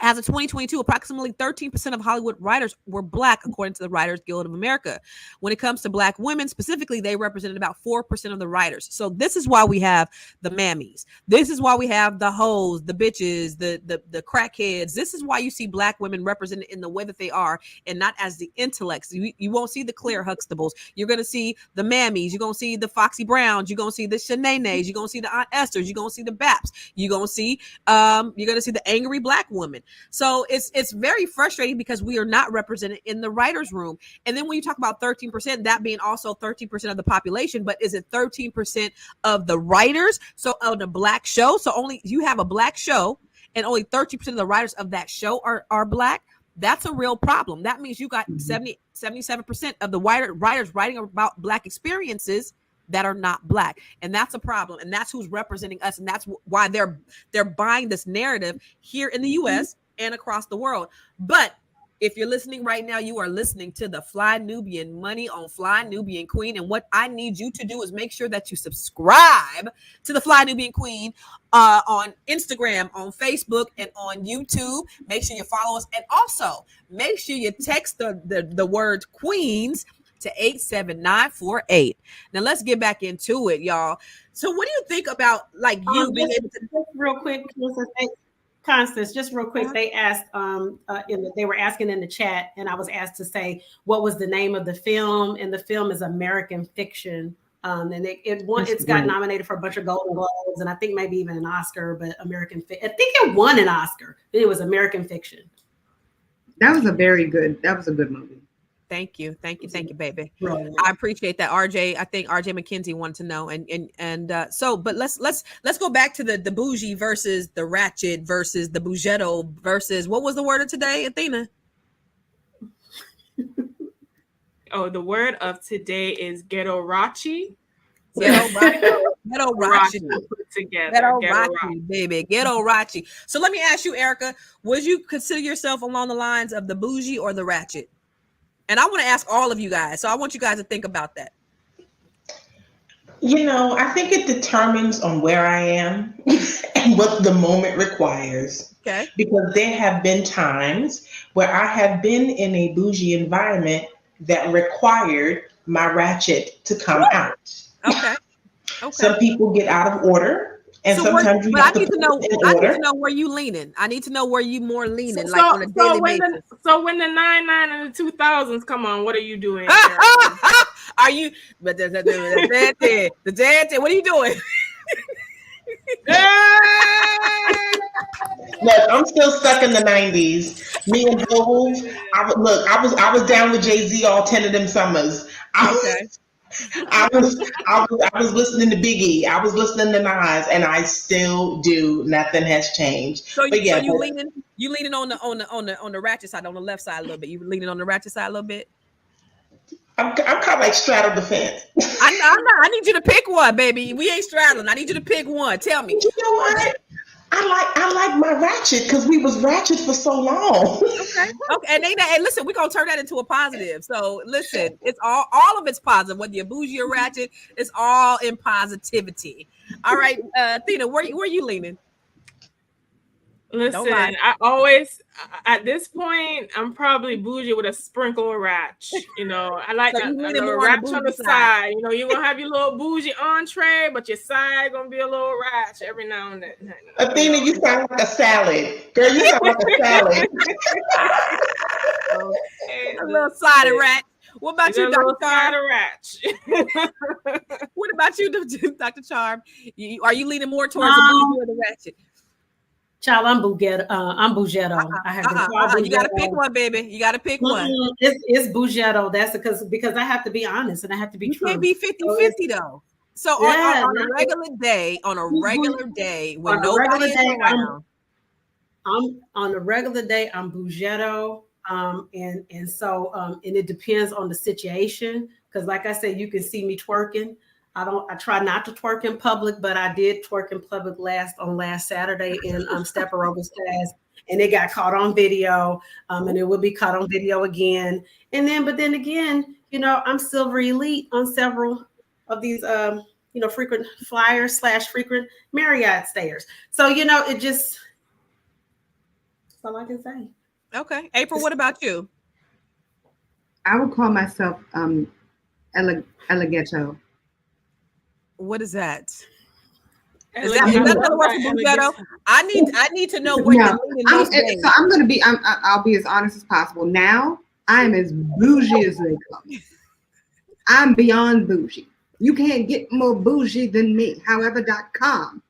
As of 2022, approximately 13% of Hollywood writers were Black, according to the Writers Guild of America. When it comes to Black women specifically, they represented about 4% of the writers. So this is why we have the mammies. This is why we have the hoes, the bitches, the crackheads. This is why you see Black women represented in the way that they are, and not as the intellects. You won't see the Claire Huxtables. You're going to see the mammies. You're going to see the Foxy Browns. You're going to see the Shanae's. You're going to see the Aunt Esther's. You're going to see the Baps. You're going to see the angry Black woman. So it's very frustrating because we are not represented in the writer's room. And then when you talk about 13%, that being also 13% of the population, but is it 13% of the writers? So on a Black show, so only you have a Black show and only 13% of the writers of that show are Black. That's a real problem. That means you got 77% of the writers writing about Black experiences that are not Black. And that's a problem. And that's who's representing us. And that's why they're buying this narrative here in the US and across the world. But if you're listening right now, you are listening to the Fly Nubian Money on Fly Nubian Queen. And what I need you to do is make sure that you subscribe to the Fly Nubian Queen on Instagram, on Facebook, and on YouTube. Make sure you follow us. And also make sure you text the word Queens to 87948. Now let's get back into it, y'all. So what do you think about you being able to just real quick, Constance, just real quick, they asked they were asking in the chat, and I was asked to say what was the name of the film, and the film is American Fiction. And it's got nominated for a bunch of Golden Globes, and I think maybe even an Oscar, but I think it won an Oscar. It was American Fiction. That was a good movie. Thank you, baby. Right. I appreciate that, RJ. I think RJ McKenzie wanted to know, but let's go back to the bougie versus the ratchet versus the bougetto versus what was the word of today, Athena? Oh, the word of today is ghetto rachi. Ghetto rachi. Put together. Ghetto rachi, baby. Ghetto rachi. So let me ask you, Erica, would you consider yourself along the lines of the bougie or the ratchet? And I want to ask all of you guys. So I want you guys to think about that. You know, I think it determines on where I am and what the moment requires. Okay. Because there have been times where I have been in a bougie environment that required my ratchet to come out. Okay. Some people get out of order. And so sometimes you have to put it in order. I need to know where you leaning. I need to know where you more leaning, like on a daily basis. So when the 99 and the 2000s come on, what are you doing? Are you? But the dad. What are you doing? Look, I'm still stuck in the 90s. Me and Hov. I was down with Jay-Z all 10 of them summers. I was listening to Biggie. I was listening to Nas, and I still do. Nothing has changed. So you leaning on the ratchet side, on the left side a little bit. You leaning on the ratchet side a little bit. I'm kind of like straddle the fence. I need you to pick one, baby. We ain't straddling. I need you to pick one. Tell me. You know what? I like my ratchet because we was ratchet for so long. Okay. And listen, we're gonna turn that into a positive. So listen, it's all of it's positive. Whether you're bougie or ratchet, it's all in positivity. All right, Athena, where you leaning? Listen, I always at this point I'm probably bougie with a sprinkle of ratch. You know, I like that ratch on the side. You know, you're gonna have your little bougie entree, but your side gonna be a little ratch every now and then. Athena, you sound like a salad, girl. You sound like a salad. A little side of ratch. What about you, Dr. Charm? What about you, Dr. Charm? Are you leaning more towards the bougie or the ratchet? Child, I'm bougetto. I have you gotta pick one, baby. You gotta pick one. It's bougetto. That's because I have to be honest and I have to be true. You can't be 50-50 though. So on a regular day, when nobody is around. I'm on a regular day, I'm bougetto. And so it depends on the situation. Because like I said, you can see me twerking. I try not to twerk in public, but I did twerk in public last Saturday in Step Aerobics class, and it got caught on video, and it will be caught on video again. But then again, you know, I'm silver elite on several of these, frequent flyers / frequent Marriott stayers. So, you know, that's all I can say. Okay. April, what about you? I would call myself ghetto. What is that? Is that another word for ghetto? I need to know where you're leaning those days. So I'll be as honest as possible. Now I'm as bougie as they come. I'm beyond bougie. You can't get more bougie than me. However.com.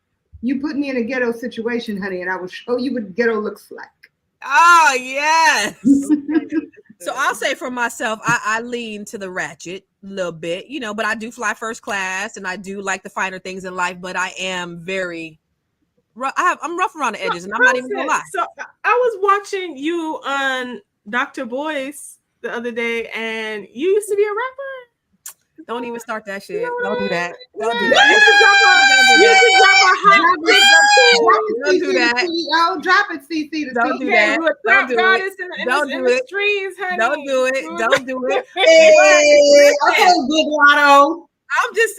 You put me in a ghetto situation, honey, and I will show you what ghetto looks like. Oh yes. So I'll say for myself, I lean to the ratchet a little bit, you know, but I do fly first class and I do like the finer things in life, but I am very I'm rough around the edges, and I'm not even gonna lie. So I was watching you on Dr. Boyce the other day, and you used to be a rapper. Don't even start that shit. Don't do that. Don't do that. Don't do that. Oh, drop it, CC. Don't do that. Don't do it. Don't do it. Don't do it. Don't do it. Okay, Big Lotto. I'm just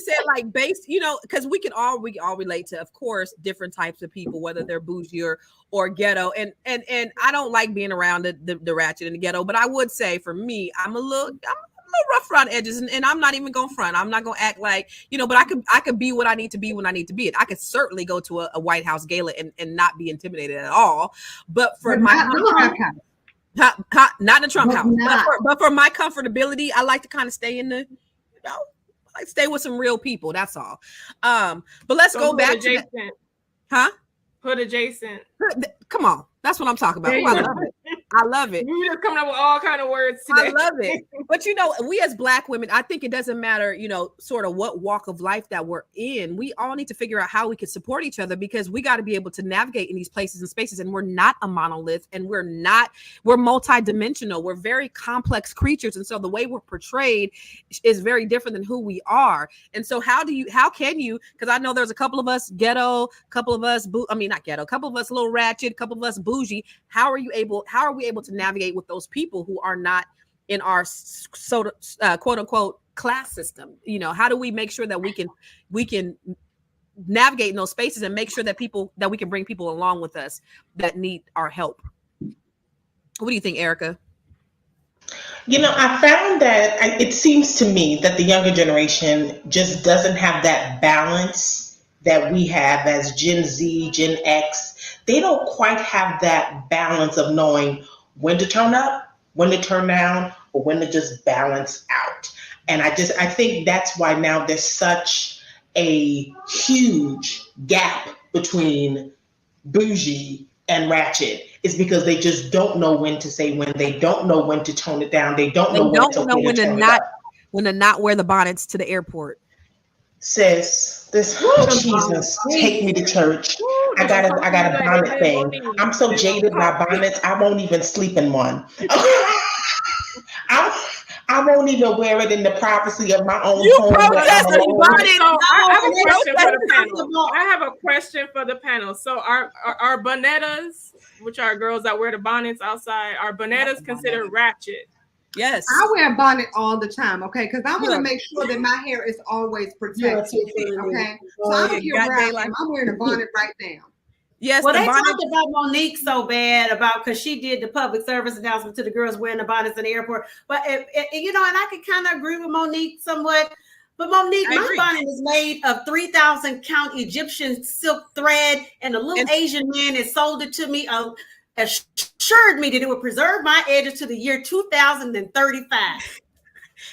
saying, like, based, you know, because we all relate to, of course, different types of people, whether they're bougie or ghetto. And I don't like being around the ratchet and the ghetto, but I would say for me, I'm a little rough around the edges, and I'm not even gonna front. I'm not gonna act like, you know, but I could be what I need to be when I need to be it. I could certainly go to a White House gala and not be intimidated at all. But for not in the Trump house, but for my comfortability, I like to kind of stay in the, you know, like stay with some real people. That's all. But let's go back to that. Hood adjacent. Come on, that's what I'm talking about. I love it. I love it. You just coming up with all kind of words today. I love it. But we as Black women, I think it doesn't matter, sort of what walk of life that we're in. We all need to figure out how we can support each other, because we got to be able to navigate in these places and spaces. And we're not a monolith, and we're multidimensional. We're very complex creatures. And so the way we're portrayed is very different than who we are. And so how can you, because I know there's a couple of us ghetto, a couple of us, not ghetto, a couple of us a little ratchet, a couple of us bougie. How are we able to navigate with those people who are not in our quote unquote class system? How do we make sure that we can navigate in those spaces and make sure that we can bring people along with us that need our help? What do you think, Erica? I found that it seems to me that the younger generation just doesn't have that balance that we have as Gen Z, Gen X. They don't quite have that balance of knowing when to turn up, when to turn down, or when to just balance out. And I think that's why now there's such a huge gap between bougie and ratchet. It's because they just don't know when to say when. They don't know when to tone it down. They don't know when to not wear the bonnets to the airport. Sis, Jesus, take me to church. I got a bonnet thing. I'm so jaded by bonnets, I won't even sleep in one. I won't even wear it in the privacy of my own home. I have a question for the panel. So are bonnettas, which are girls that wear the bonnets outside, are bonnettas considered ratchet? Yes. I wear a bonnet all the time, okay? Because I want to make sure that my hair is always protected, okay? So I don't care where I am. I'm wearing a bonnet right now. Yes. Well, they talked about Monique so bad because she did the public service announcement to the girls wearing the bonnets in the airport. But, and I could kind of agree with Monique somewhat. But Monique, my bonnet is made of 3,000 count Egyptian silk thread, and a little Asian man that sold it to me assured me that it would preserve my edges to the year 2035.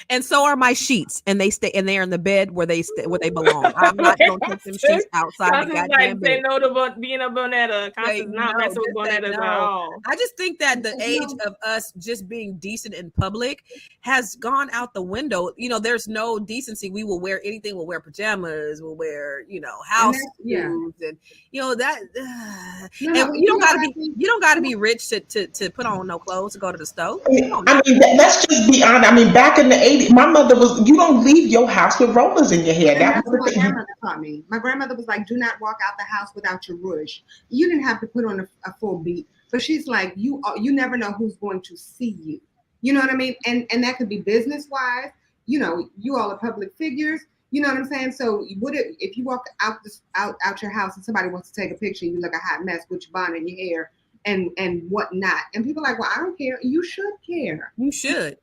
And so are my sheets, and they are in the bed where they belong. I'm not going to take them sheets outside the goddamn bed. They know about being a bonetta. Constance not messing with bonettas at all. I just think that the age of us just being decent in public has gone out the window. There's no decency. We will wear anything. We'll wear pajamas. We'll wear, house shoes, and that. And you don't gotta be rich to put on no clothes to go to the stove. Let's just be honest. Back in the 80s, my mother you don't leave your house with rollers in your hair. That's what my grandmother taught me. My grandmother was like, do not walk out the house without your rouge. You didn't have to put on a full beat, but she's like, you never know who's going to see you. You know what I mean? And that could be business wise. You all are public figures. You know what I'm saying? So if you walk out your house and somebody wants to take a picture, you look a hot mess with your bonnet and your hair and whatnot. And people are like, well, I don't care. You should care. You should.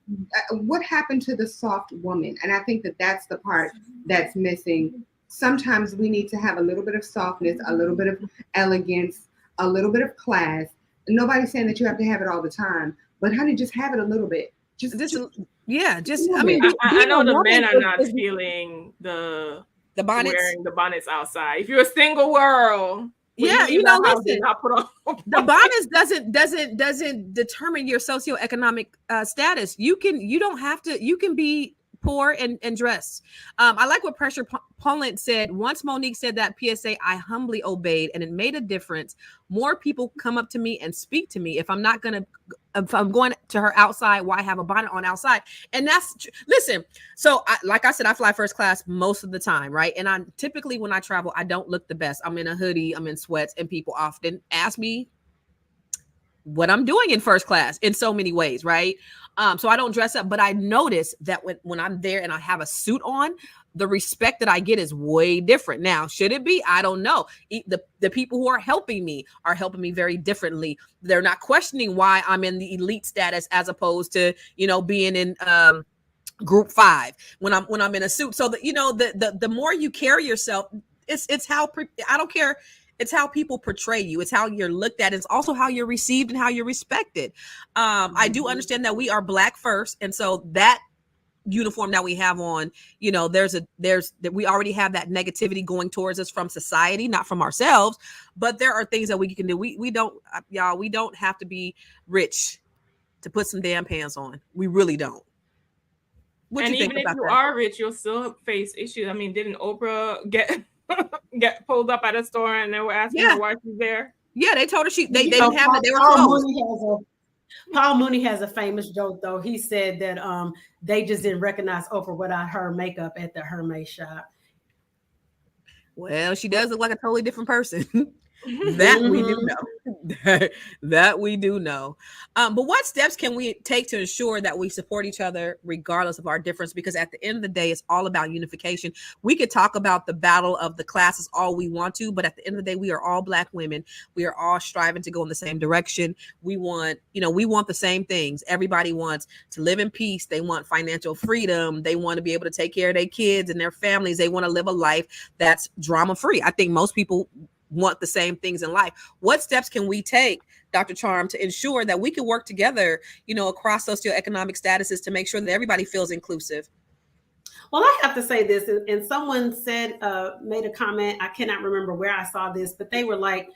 What happened to the soft woman? And I think that's the part that's missing. Sometimes we need to have a little bit of softness, a little bit of elegance, a little bit of class. Nobody's saying that you have to have it all the time, but honey, just have it a little bit. I know the men are not feeling the bonnets, wearing the bonnets outside. If you're a single girl, listen, the bonnets doesn't determine your socioeconomic status. You can be poor and dress. I like what Pressure Poland said. Once Monique said that PSA, I humbly obeyed, and it made a difference. More people come up to me and speak to me. If I'm going to her outside, why have a bonnet on outside? And listen. So like I said, I fly first class most of the time, right? And I typically, when I travel, I don't look the best. I'm in a hoodie, I'm in sweats, and people often ask me what I'm doing in first class in so many ways, right? So I don't dress up, but I notice that when I'm there and I have a suit on, the respect that I get is way different. Now, should it be? I don't know. The people who are helping me very differently. They're not questioning why I'm in the elite status as opposed to, being in group 5 when I'm in a suit. So the more you carry yourself, it's how I don't care. It's how people portray you. It's how you're looked at. It's also how you're received and how you're respected. I do understand that we are Black first. And so that uniform that we have on, you know, there's that we already have that negativity going towards us from society, not from ourselves, but there are things that we can do. We don't, y'all, we don't have to be rich to put some damn pants on. We really don't. What do And you think even if about you that? are rich, you'll still face issues. I mean, didn't Oprah get pulled up at a store and they were asking her why she's there? Yeah, they told her they You didn't know, have it. They were Paul closed. Paul Mooney has a famous joke though. He said that they just didn't recognize Oprah without her makeup at the Hermes shop. Well, she does look like a totally different person. That we do know. That we do know. But what steps can we take to ensure that we support each other regardless of our difference? Because at the end of the day, it's all about unification. We could talk about the battle of the classes all we want to, but at the end of the day, we are all Black women. We are all striving to go in the same direction. We want, you know, we want the same things. Everybody wants to live in peace. They want financial freedom. They want to be able to take care of their kids and their families. They want to live a life that's drama free. I think most people want the same things in life. What steps can we take, Dr. Charm, to ensure that we can work together, you know, across socioeconomic statuses to make sure that everybody feels inclusive? Well, I have to say this, and someone said, made a comment, I cannot remember where I saw this, but they were like,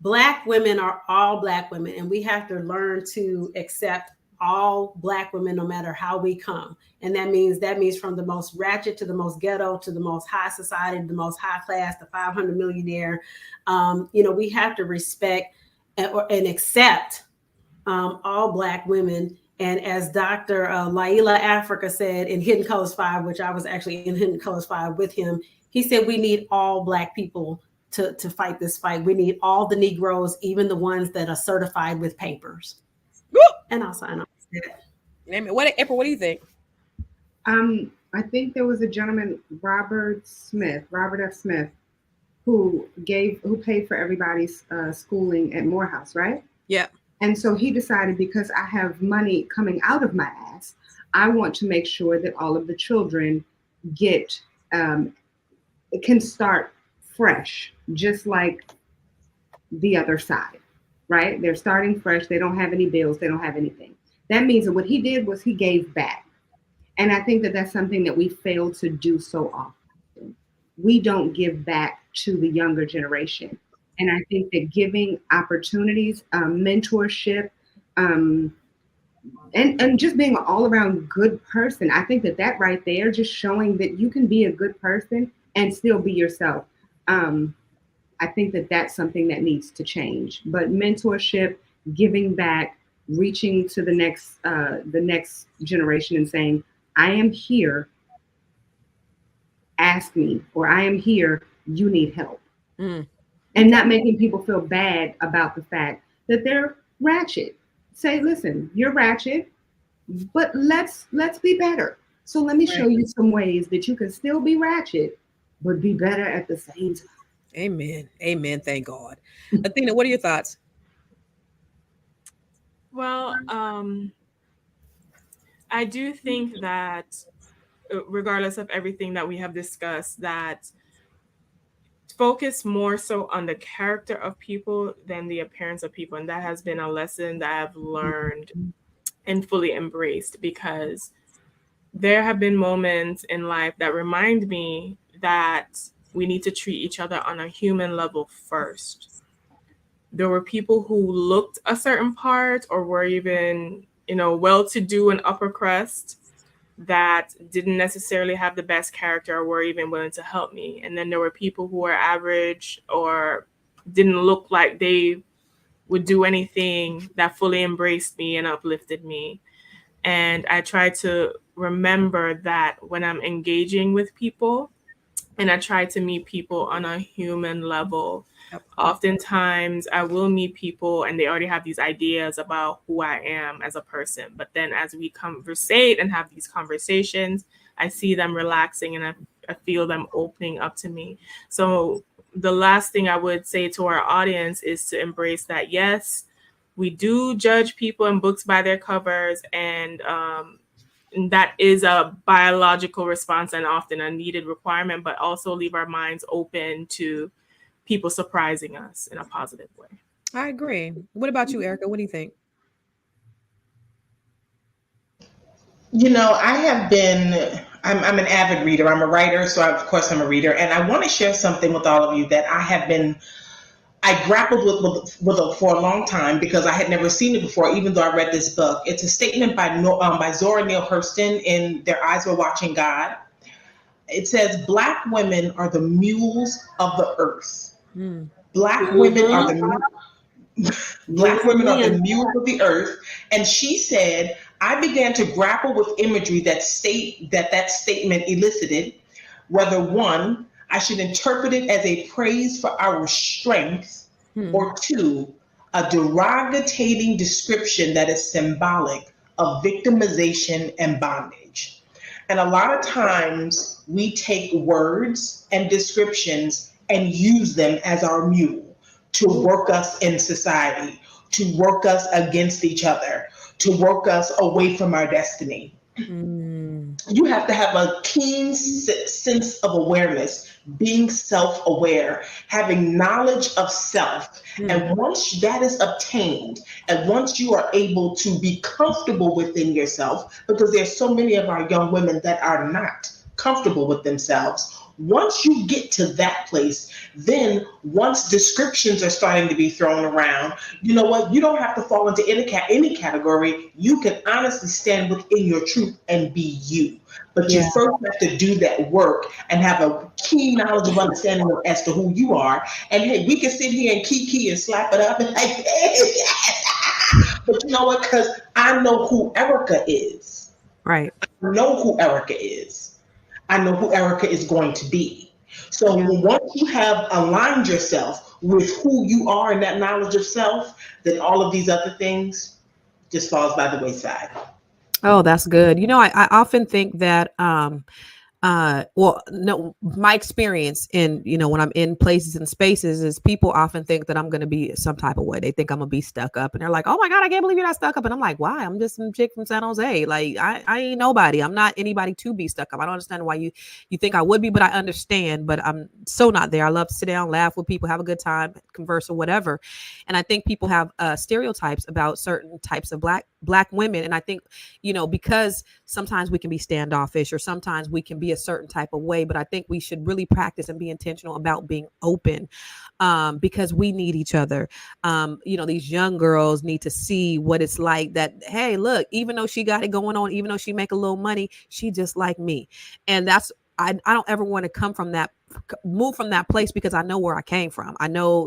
Black women are all Black women, and we have to learn to accept all Black women, no matter how we come. And that means from the most ratchet to the most ghetto to the most high society, the most high class, the 500 millionaire. You know, we have to respect and accept all Black women. And as Dr. Laila Africa said in Hidden Colors 5, which I was actually in Hidden Colors 5 with him, he said we need all Black people to fight this fight. We need all the Negroes, even the ones that are certified with papers. Woo! And I'll sign off. April, what do you think? I think there was a gentleman, Robert F. Smith, who paid for everybody's schooling at Morehouse, right? Yeah. And so he decided, because I have money coming out of my ass, I want to make sure that all of the children can start fresh, just like the other side, right? They're starting fresh. They don't have any bills. They don't have anything. That means that what he did was he gave back. And I think that that's something that we fail to do so often. We don't give back to the younger generation. And I think that giving opportunities, mentorship, and just being an all-around good person, I think that right there, just showing that you can be a good person and still be yourself. I think that that's something that needs to change. But mentorship, giving back, reaching to the next generation and saying, I am here, ask me, or I am here, you need help. And not making people feel bad about the fact that they're ratchet. Say, listen, you're ratchet, but let's be better. So let me show you some ways that you can still be ratchet, but be better at the same time. Amen. Amen. Thank God. Athena, what are your thoughts? Well, I do think that regardless of everything that we have discussed, that focus more so on the character of people than the appearance of people. And that has been a lesson that I've learned and fully embraced, because there have been moments in life that remind me that we need to treat each other on a human level first. There were people who looked a certain part or were even, well-to-do and upper crust that didn't necessarily have the best character or were even willing to help me. And then there were people who were average or didn't look like they would do anything that fully embraced me and uplifted me. And I try to remember that when I'm engaging with people, and I try to meet people on a human level. Oftentimes I will meet people and they already have these ideas about who I am as a person. But then as we conversate and have these conversations, I see them relaxing and I feel them opening up to me. So the last thing I would say to our audience is to embrace that, yes, we do judge people and books by their covers, and that is a biological response and often a needed requirement, but also leave our minds open to people surprising us in a positive way. I agree. What about you, Erica? What do you think? I have been, I'm an avid reader. I'm a writer, so of course I'm a reader. And I want to share something with all of you that I grappled with it for a long time because I had never seen it before, even though I read this book. It's a statement by Zora Neale Hurston in Their Eyes Were Watching God. It says, Black women are the mules of the earth. Black women are the Black women are the mules of the earth. And she said, I began to grapple with imagery that statement elicited, whether one, I should interpret it as a praise for our strength, or two, a derogating description that is symbolic of victimization and bondage. And a lot of times we take words and descriptions and use them as our mule to work us in society, to work us against each other, to work us away from our destiny. You have to have a keen sense of awareness, being self-aware, having knowledge of self. And once that is obtained, and once you are able to be comfortable within yourself, because there's so many of our young women that are not comfortable with themselves. Once you get to that place, then once descriptions are starting to be thrown around, you know what? You don't have to fall into any category. You can honestly stand within your truth and be you. But you first have to do that work and have a keen knowledge of understanding as to who you are. And hey, we can sit here and kiki and slap it up and like, hey, yes. But you know what? Because I know who Erica is. Right. I know who Erica is. I know who Erica is going to be. So once you have aligned yourself with who you are and that knowledge of self, then all of these other things just falls by the wayside. Oh, that's good. I often think that well, no, my experience in, when I'm in places and spaces is people often think that I'm going to be some type of way. They think I'm going to be stuck up and they're like, oh my God, I can't believe you're not stuck up. And I'm like, why? I'm just some chick from San Jose. Like I ain't nobody. I'm not anybody to be stuck up. I don't understand why you think I would be, but I understand, but I'm so not there. I love to sit down, laugh with people, have a good time, converse or whatever. And I think people have stereotypes about certain types of black women. And I think, because sometimes we can be standoffish or sometimes we can be a certain type of way, but I think we should really practice and be intentional about being open because we need each other. These young girls need to see what it's like that, hey, look, even though she got it going on, even though she make a little money, she just like me. And that's, I don't ever want to move from that place because I know where I came from. I know,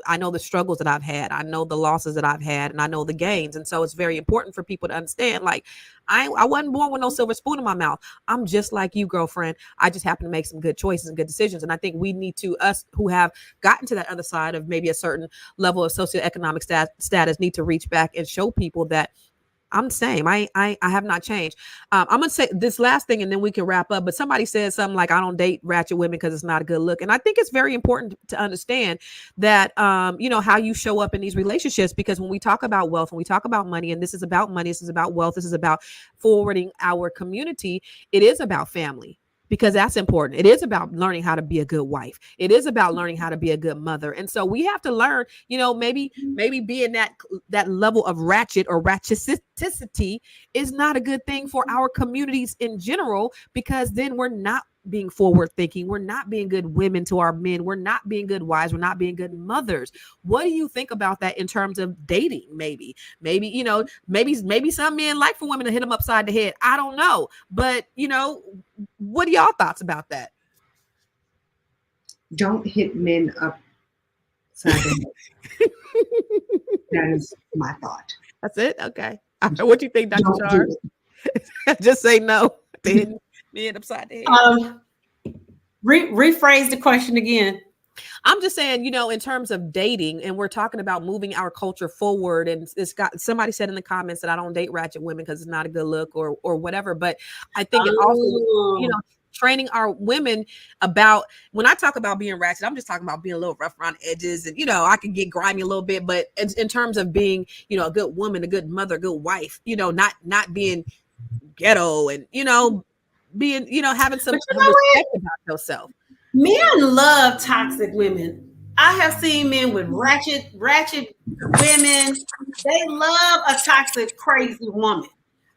I know the struggles that I've had. I know the losses that I've had and I know the gains. And so it's very important for people to understand, like, I wasn't born with no silver spoon in my mouth. I'm just like you, girlfriend. I just happen to make some good choices and good decisions. And I think we need to, us who have gotten to that other side of maybe a certain level of socioeconomic status need to reach back and show people that I'm the same. I have not changed. I'm going to say this last thing and then we can wrap up. But somebody said something like, I don't date ratchet women because it's not a good look. And I think it's very important to understand that, how you show up in these relationships, because when we talk about wealth and we talk about money, and this is about money, this is about wealth, this is about forwarding our community, it is about family. Because that's important. It is about learning how to be a good wife. It is about learning how to be a good mother. And so we have to learn, maybe being that level of ratchet or ratcheticity is not a good thing for our communities in general, because then we're not being forward thinking. We're not being good women to our men. We're not being good wives. We're not being good mothers. What do you think about that in terms of dating? Maybe, maybe some men like for women to hit them upside the head. I don't know. But, what are y'all thoughts about that? Don't hit men upside the head. That is my thought. That's it? Okay. What do you think, Dr. Charles? Just say no to hitting men upside the head. Rephrase the question again. I'm just saying, in terms of dating, and we're talking about moving our culture forward, and somebody said in the comments that I don't date ratchet women because it's not a good look or whatever. But I think it also, training our women about, when I talk about being ratchet, I'm just talking about being a little rough around the edges, and I can get grimy a little bit, but in terms of being, a good woman, a good mother, a good wife, not being ghetto and being, having some respect about yourself. Men love toxic women. I have seen men with ratchet women. They love a toxic, crazy woman.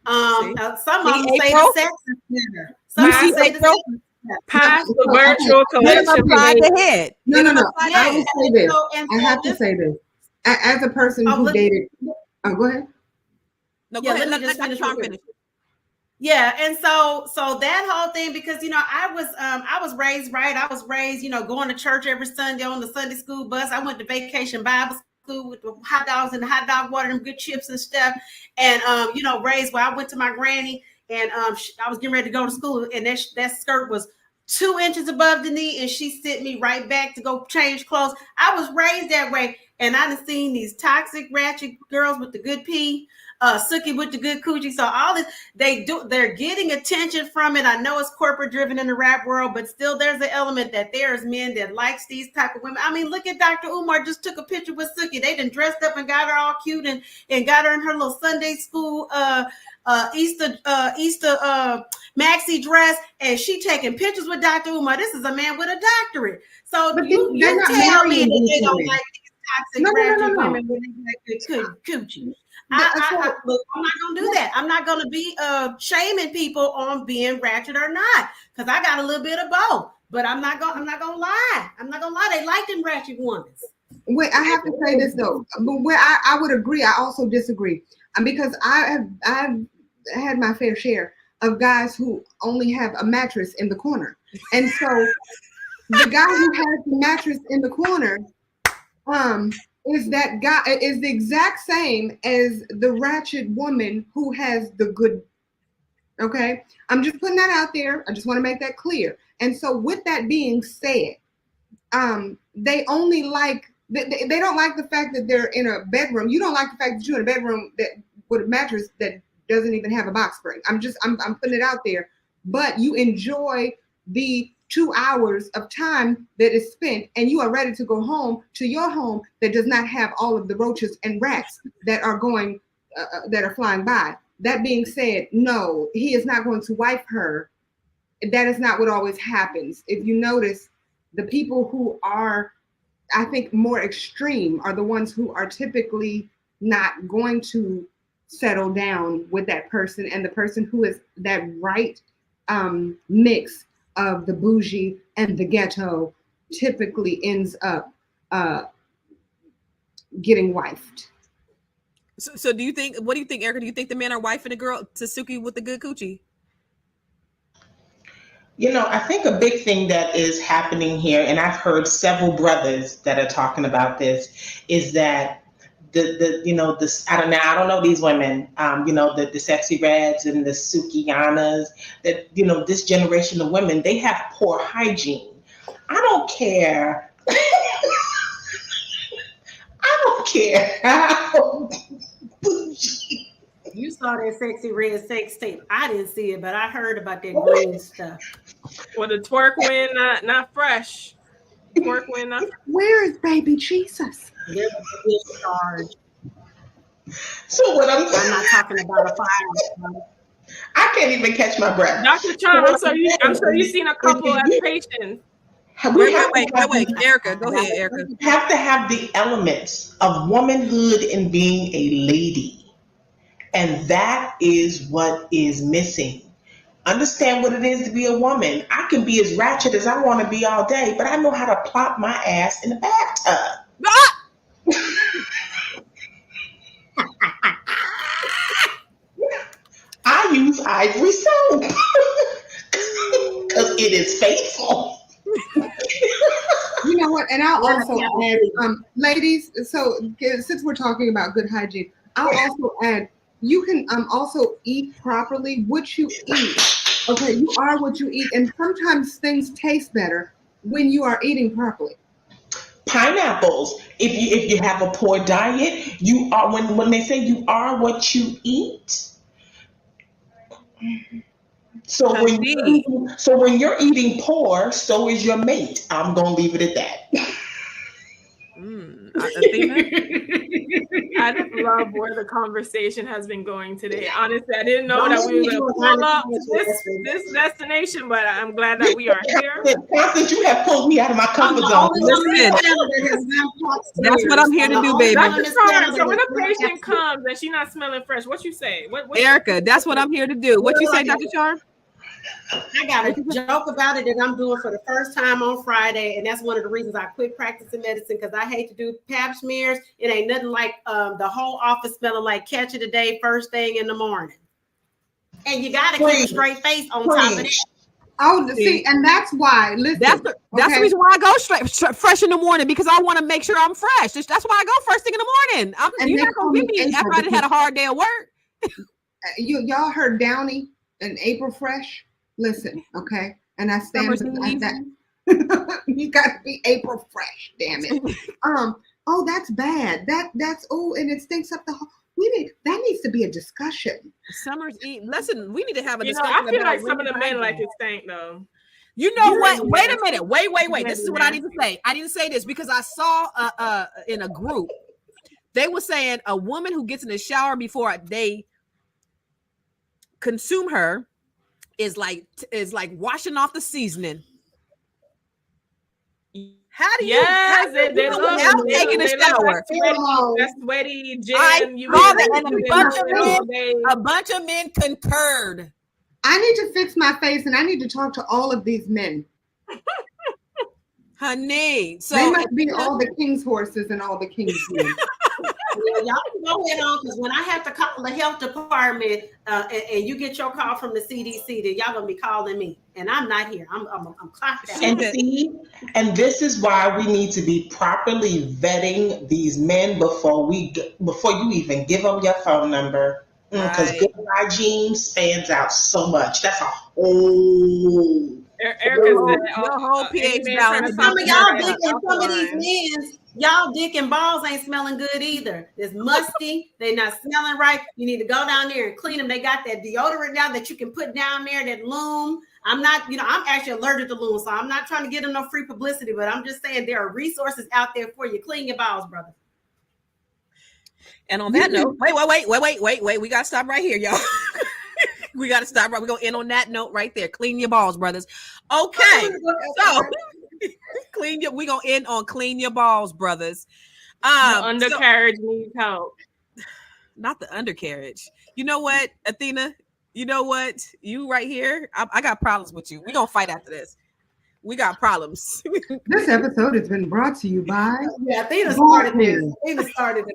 Some of them say the sex is better. Some of them say the sex is better. Pass the virtual collection. No. I will say this. I have to say this. As a person who dated. Oh, go ahead. No, go ahead. Let me just finish. Yeah, and so that whole thing, because I was raised right. I was raised, going to church every Sunday on the Sunday school bus. I went to vacation Bible school with the hot dogs and the hot dog water, them good chips and stuff. And raised where I went to my granny, and I was getting ready to go to school, and that skirt was 2 inches above the knee, and she sent me right back to go change clothes. I was raised that way, and I done seen these toxic, ratchet girls with the good pee. Suki with the good coochie. So all this, they're getting attention from it. I know it's corporate driven in the rap world, but still there's an element that there's men that likes these type of women. I mean, look at Dr. Umar just took a picture with Suki. They done dressed up and got her all cute and got her in her little Sunday school Easter maxi dress, and she taking pictures with Dr. Umar. This is a man with a doctorate. So you tell me that they don't like these toxic ratchet women when they like good coochie. Look, I'm not gonna do that. I'm not gonna be shaming people on being ratchet or not, because I got a little bit of both. But I'm not gonna lie. They like them ratchet ones. Wait, I have to say this though. But where I would agree, I also disagree, because I've had my fair share of guys who only have a mattress in the corner, and so the guy who has the mattress in the corner, is that guy is the exact same as the ratchet woman who has the good. Okay, I'm just putting that out there. I just want to make that clear. And so, with that being said, they only like they don't like the fact that they're in a bedroom. You don't like the fact that you're in a bedroom that with a mattress that doesn't even have a box spring. I'm putting it out there. But you enjoy the 2 hours of time that is spent, and you are ready to go home to your home that does not have all of the roaches and rats that are going that are flying by. That being said, no, he is not going to wipe her. That is not what always happens. If you notice, the people who are, I think, more extreme are the ones who are typically not going to settle down with that person, and the person who is that right mix of the bougie and the ghetto typically ends up getting wifed. So do you think, what do you think, Erica? Do you think the men are wifing the girl to Suki with the good coochie? I think a big thing that is happening here, and I've heard several brothers that are talking about this, is that this, I don't know these women, the sexy reds and the Sukianas, that, this generation of women, they have poor hygiene. I don't care. I don't care how bougie. You saw that sexy red sex tape. I didn't see it, but I heard about that green stuff. Well, the twerk win not fresh. Twerk win not. Where is baby Jesus? So what I'm not talking about a fire. I can't even catch my breath. Dr. Charm, I'm sure you've seen a couple of patients. Wait, Erica, go ahead, Erica. We have to have the elements of womanhood and being a lady. And that is what is missing. Understand what it is to be a woman. I can be as ratchet as I want to be all day, but I know how to plop my ass in the bathtub. I use Ivory soap because it is faithful. You know what? And I'll also add, ladies, so since we're talking about good hygiene, I'll also add, you can also eat properly. What you eat, okay, you are what you eat, and sometimes things taste better when you are eating properly. Pineapples. If you have a poor diet, you are, when they say you are what you eat. So when you're eating poor, so is your mate. I'm gonna leave it at that. I just love where the conversation has been going today. Honestly, I didn't know that we were going to pull up this destination, but I'm glad that we are here. Constance, you have pulled me out of my comfort zone. Listen, that's what I'm here to do, baby. So when a patient comes and she's not smelling fresh, what you say? What Erica, that's what I'm here to do. What you say, Dr. Charm? I got a joke about it that I'm doing for the first time on Friday, and that's one of the reasons I quit practicing medicine, because I hate to do pap smears. It ain't nothing like the whole office smelling like catch of the day first thing in the morning. And you got to keep a straight face on top of it. Oh, see, and that's why. Listen, that's the reason why I go straight fresh in the morning, because I want to make sure I'm fresh. That's why I go first thing in the morning. You're not gonna give me after I had a hard day of work. Y'all heard Downey and April Fresh. Listen, okay, and I stand with that. You got to be April Fresh, damn it. Oh, that's bad. That's and it stinks up the whole. That needs to be a discussion. Summer's Eve. Listen, we need to have a discussion. I feel like some of the men like it stank though. You know what? Wait a minute. Wait. This is what I need to say. I didn't say this because I saw in a group, they were saying a woman who gets in the shower before they consume her is like washing off the seasoning. How do you? They love taking a shower. That sweaty gin. A bunch of men concurred. I need to fix my face, and I need to talk to all of these men. Honey, so they must be all the king's horses and all the king's men. Y'all can go ahead on, because when I have to call the health department and you get your call from the CDC, then y'all gonna be calling me, and I'm not here. I'm clocked out. And this is why we need to be properly vetting these men before you even give them your phone number, because good hygiene stands out so much. That's a whole. Erica's your whole pH balance. Some of y'all dick and some of these men, y'all dick and balls ain't smelling good either. It's musty. They're not smelling right. You need to go down there and clean them. They got that deodorant now that you can put down there, that Loom. I'm not, I'm actually allergic to Loom, so I'm not trying to get them no free publicity, but I'm just saying there are resources out there for you. Clean your balls, brother. And on that note, wait. We got to stop right here, y'all. We got to stop right. We're going to end on that note right there. Clean your balls, brothers. Okay. So we're going to end on clean your balls, brothers. The undercarriage needs help. Not the undercarriage. You know what, Athena? You know what? You right here. I got problems with you. We're going to fight after this. We got problems. This episode has been brought to you by... Athena started this. Athena started it.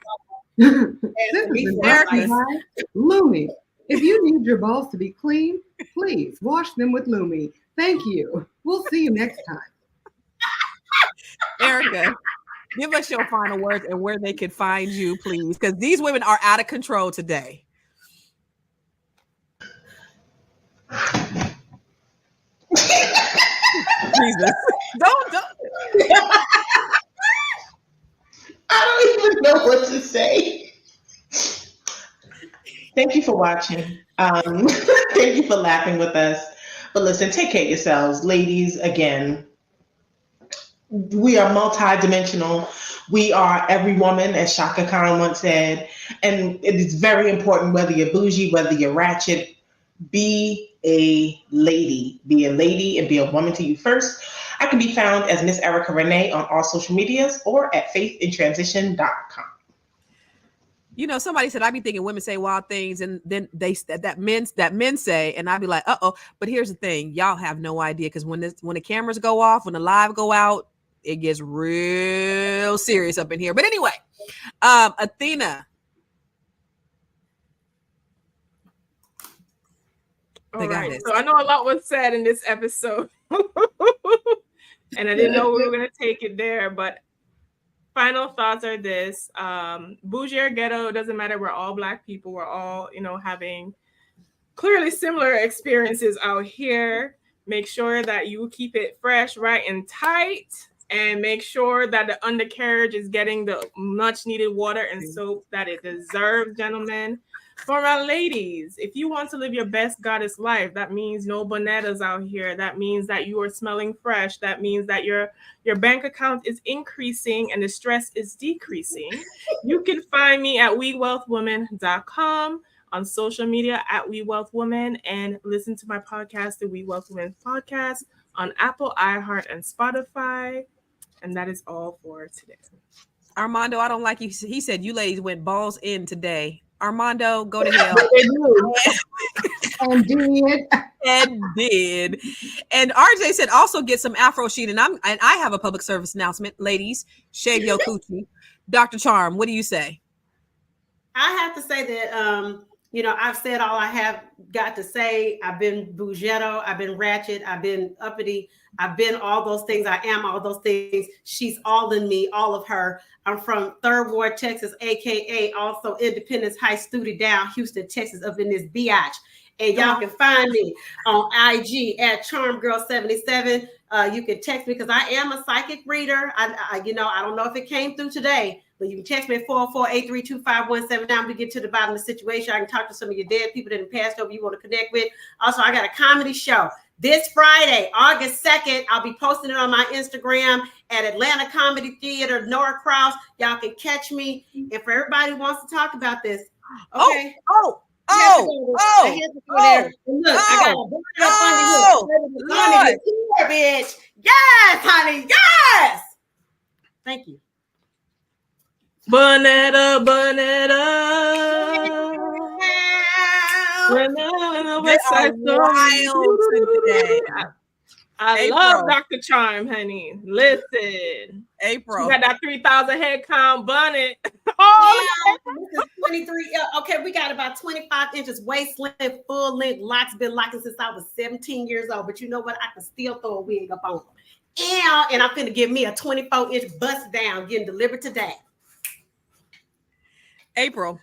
This has been brought to you by Lumi. If you need your balls to be clean, please wash them with Lumi. Thank you. We'll see you next time. Erica, give us your final words and where they can find you, please, because these women are out of control today. Jesus. Don't. I don't even know what to say. Thank you for watching. Thank you for laughing with us. But listen, take care of yourselves. Ladies, again, we are multidimensional. We are every woman, as Shaka Khan once said. And it is very important, whether you're bougie, whether you're ratchet, be a lady. Be a lady and be a woman to you first. I can be found as Miss Erica Renee on all social medias or at faithinTransition.com. Somebody said I be thinking women say wild things, and then that men say, and I be like, uh-oh. But here's the thing, y'all have no idea, because when the cameras go off, when the live go out, it gets real serious up in here. But anyway, Athena. All right. So I know a lot was said in this episode, and I didn't know we were going to take it there, but final thoughts are this: bougie or ghetto, it doesn't matter. We're all Black people. We're all, having clearly similar experiences out here. Make sure that you keep it fresh, right, and tight. and make sure that the undercarriage is getting the much needed water and soap that it deserves, gentlemen. For our ladies, if you want to live your best goddess life, that means no bonettas out here. That means that you are smelling fresh. That means that your bank account is increasing and the stress is decreasing. You can find me at wewealthwoman.com, on social media at wewealthwoman, and listen to my podcast, the We Wealth Women podcast, on Apple, iHeart, and Spotify. And that is all for today. Armando, I don't like you. He said you ladies went balls in today. Armando, go to hell. And did. And did. And RJ said also get some Afro sheen. And I have a public service announcement. Ladies, shave your coochie. Dr. Charm, what do you say? I have to say that I've said all I have got to say. I've been boughetto, I've been ratchet, I've been uppity, I've been all those things. I am all those things. She's all in me, all of her. I'm from Third Ward, Texas, aka also Independence Heights, Studi down, Houston, Texas, up in this biatch. And y'all can find me on IG at CharmGirl77. You can text me because I am a psychic reader. I don't know if it came through today, but you can text me at 404-832-5179 to get to the bottom of the situation. I can talk to some of your dead people that have passed over you want to connect with. Also, I got a comedy show this Friday, August 2nd. I'll be posting it on my Instagram at Atlanta Comedy Theater, Norcross. Y'all can catch me. And for everybody who wants to talk about this, okay. Look, I got a bitch. Yes, honey. Yes. Thank you. Bonetta. Today. I love Dr. Charm, honey. Listen. April. You got that 3,000 head count bonnet. This is 23. Okay, we got about 25 inches waist length, full length. Locks been locking since I was 17 years old. But you know what? I can still throw a wig up on them. And I'm finna give me a 24-inch bust down getting delivered today. April.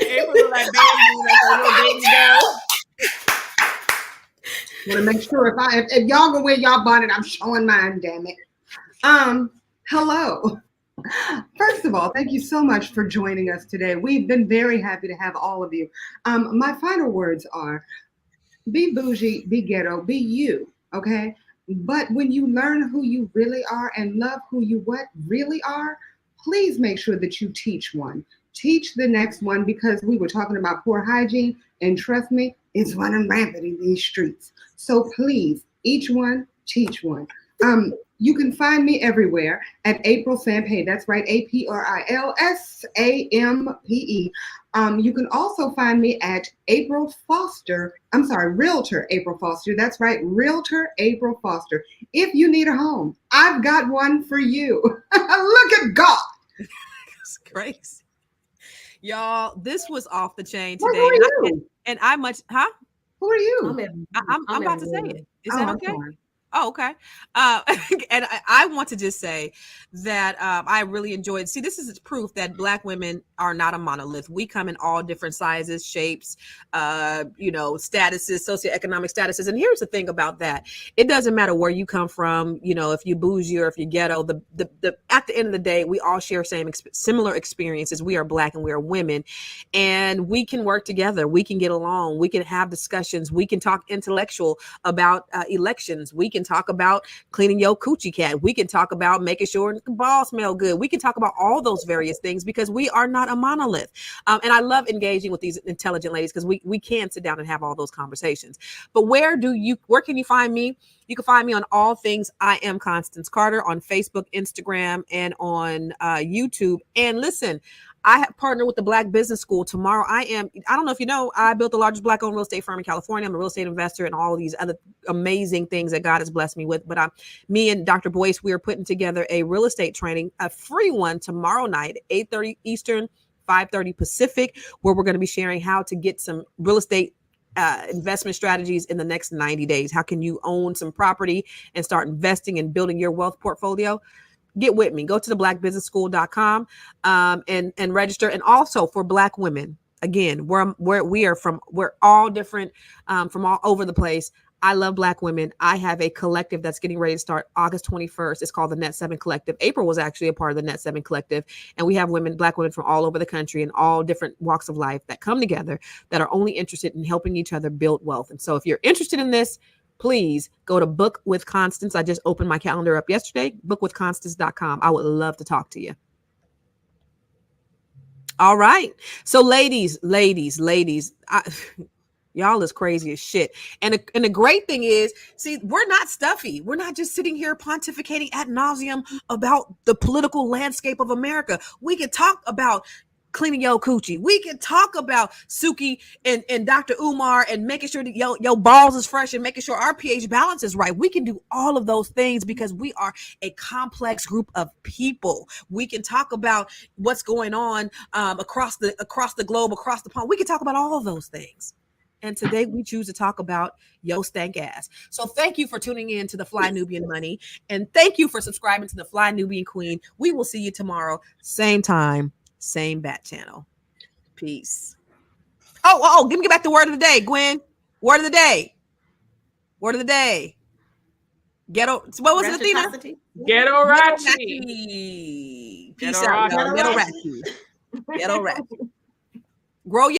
April like baby girl. Want to make sure if y'all gonna wear y'all bonnet, I'm showing mine. Damn it. Hello. First of all, thank you so much for joining us today. We've been very happy to have all of you. My final words are: be bougie, be ghetto, be you. Okay. But when you learn who you really are and love who you really are, please make sure that you teach one. Teach the next one, because we were talking about poor hygiene, and trust me, it's running rampant in these streets. So please, each one, teach one. You can find me everywhere at April Sampe. That's right, APRILSAMPE. You can also find me at Realtor April Foster. That's right, Realtor April Foster. If you need a home, I've got one for you. Look at God. It's crazy. Y'all, this was off the chain Well, today. who are you? And I much, huh? Who are you? I'm about to say it. Is that okay? Sorry. Oh, okay. And I want to just say that I really enjoyed. See, this is proof that Black women are not a monolith. We come in all different sizes, shapes, statuses, socioeconomic statuses. And here's the thing about that: it doesn't matter where you come from. If you bougie or if you ghetto. The at the end of the day, we all share similar experiences. We are Black and we are women, and we can work together. We can get along. We can have discussions. We can talk intellectual about elections. We can talk about cleaning your coochie cat. We can talk about making sure the balls smell good. We can talk about all those various things because we are not a monolith. And I love engaging with these intelligent ladies because we can sit down and have all those conversations. But where can you find me? You can find me on all things I Am Constance Carter on Facebook, Instagram, and on YouTube. And listen, I have partnered with the Black Business School. Tomorrow I don't know if you know, I built the largest Black-owned real estate firm in California. I'm a real estate investor and all of these other amazing things that God has blessed me with. But me and Dr. Boyce, we are putting together a real estate training, a free one tomorrow night, 8:30 Eastern, 5:30 Pacific, where we're going to be sharing how to get some real estate investment strategies in the next 90 days. How can you own some property and start investing and building your wealth portfolio? get with me. Go to the blackbusinessschool.com and register. And also for Black women, again, we're all different from all over the place. I love Black women. I have a collective that's getting ready to start August 21st. It's called the Net 7 Collective. April was actually a part of the Net 7 Collective. And we have Black women from all over the country and all different walks of life that come together that are only interested in helping each other build wealth. And so if you're interested in this, please go to Book with Constance. I just opened my calendar up yesterday, bookwithconstance.com. I would love to talk to you. All right. So ladies, y'all is crazy as shit. And the great thing is, see, we're not stuffy. We're not just sitting here pontificating ad nauseum about the political landscape of America. We can talk about cleaning your coochie. We can talk about Suki and Dr. Umar and making sure that your balls is fresh and making sure our pH balance is right. We can do all of those things because we are a complex group of people. We can talk about what's going on across the globe, across the pond. We can talk about all of those things. And today we choose to talk about yo stank ass. So thank you for tuning in to the Fly Nubian Money. And thank you for subscribing to the Fly Nubian Queen. We will see you tomorrow. Same time, same bat channel. Peace. Oh, give me back the word of the day, Gwen. Word of the day. Word of the day. Ghetto. What was it, Athena? Ghetto ratchy. Peace out, y'all. Ghetto ratchy. Ghetto ratchy. Grow your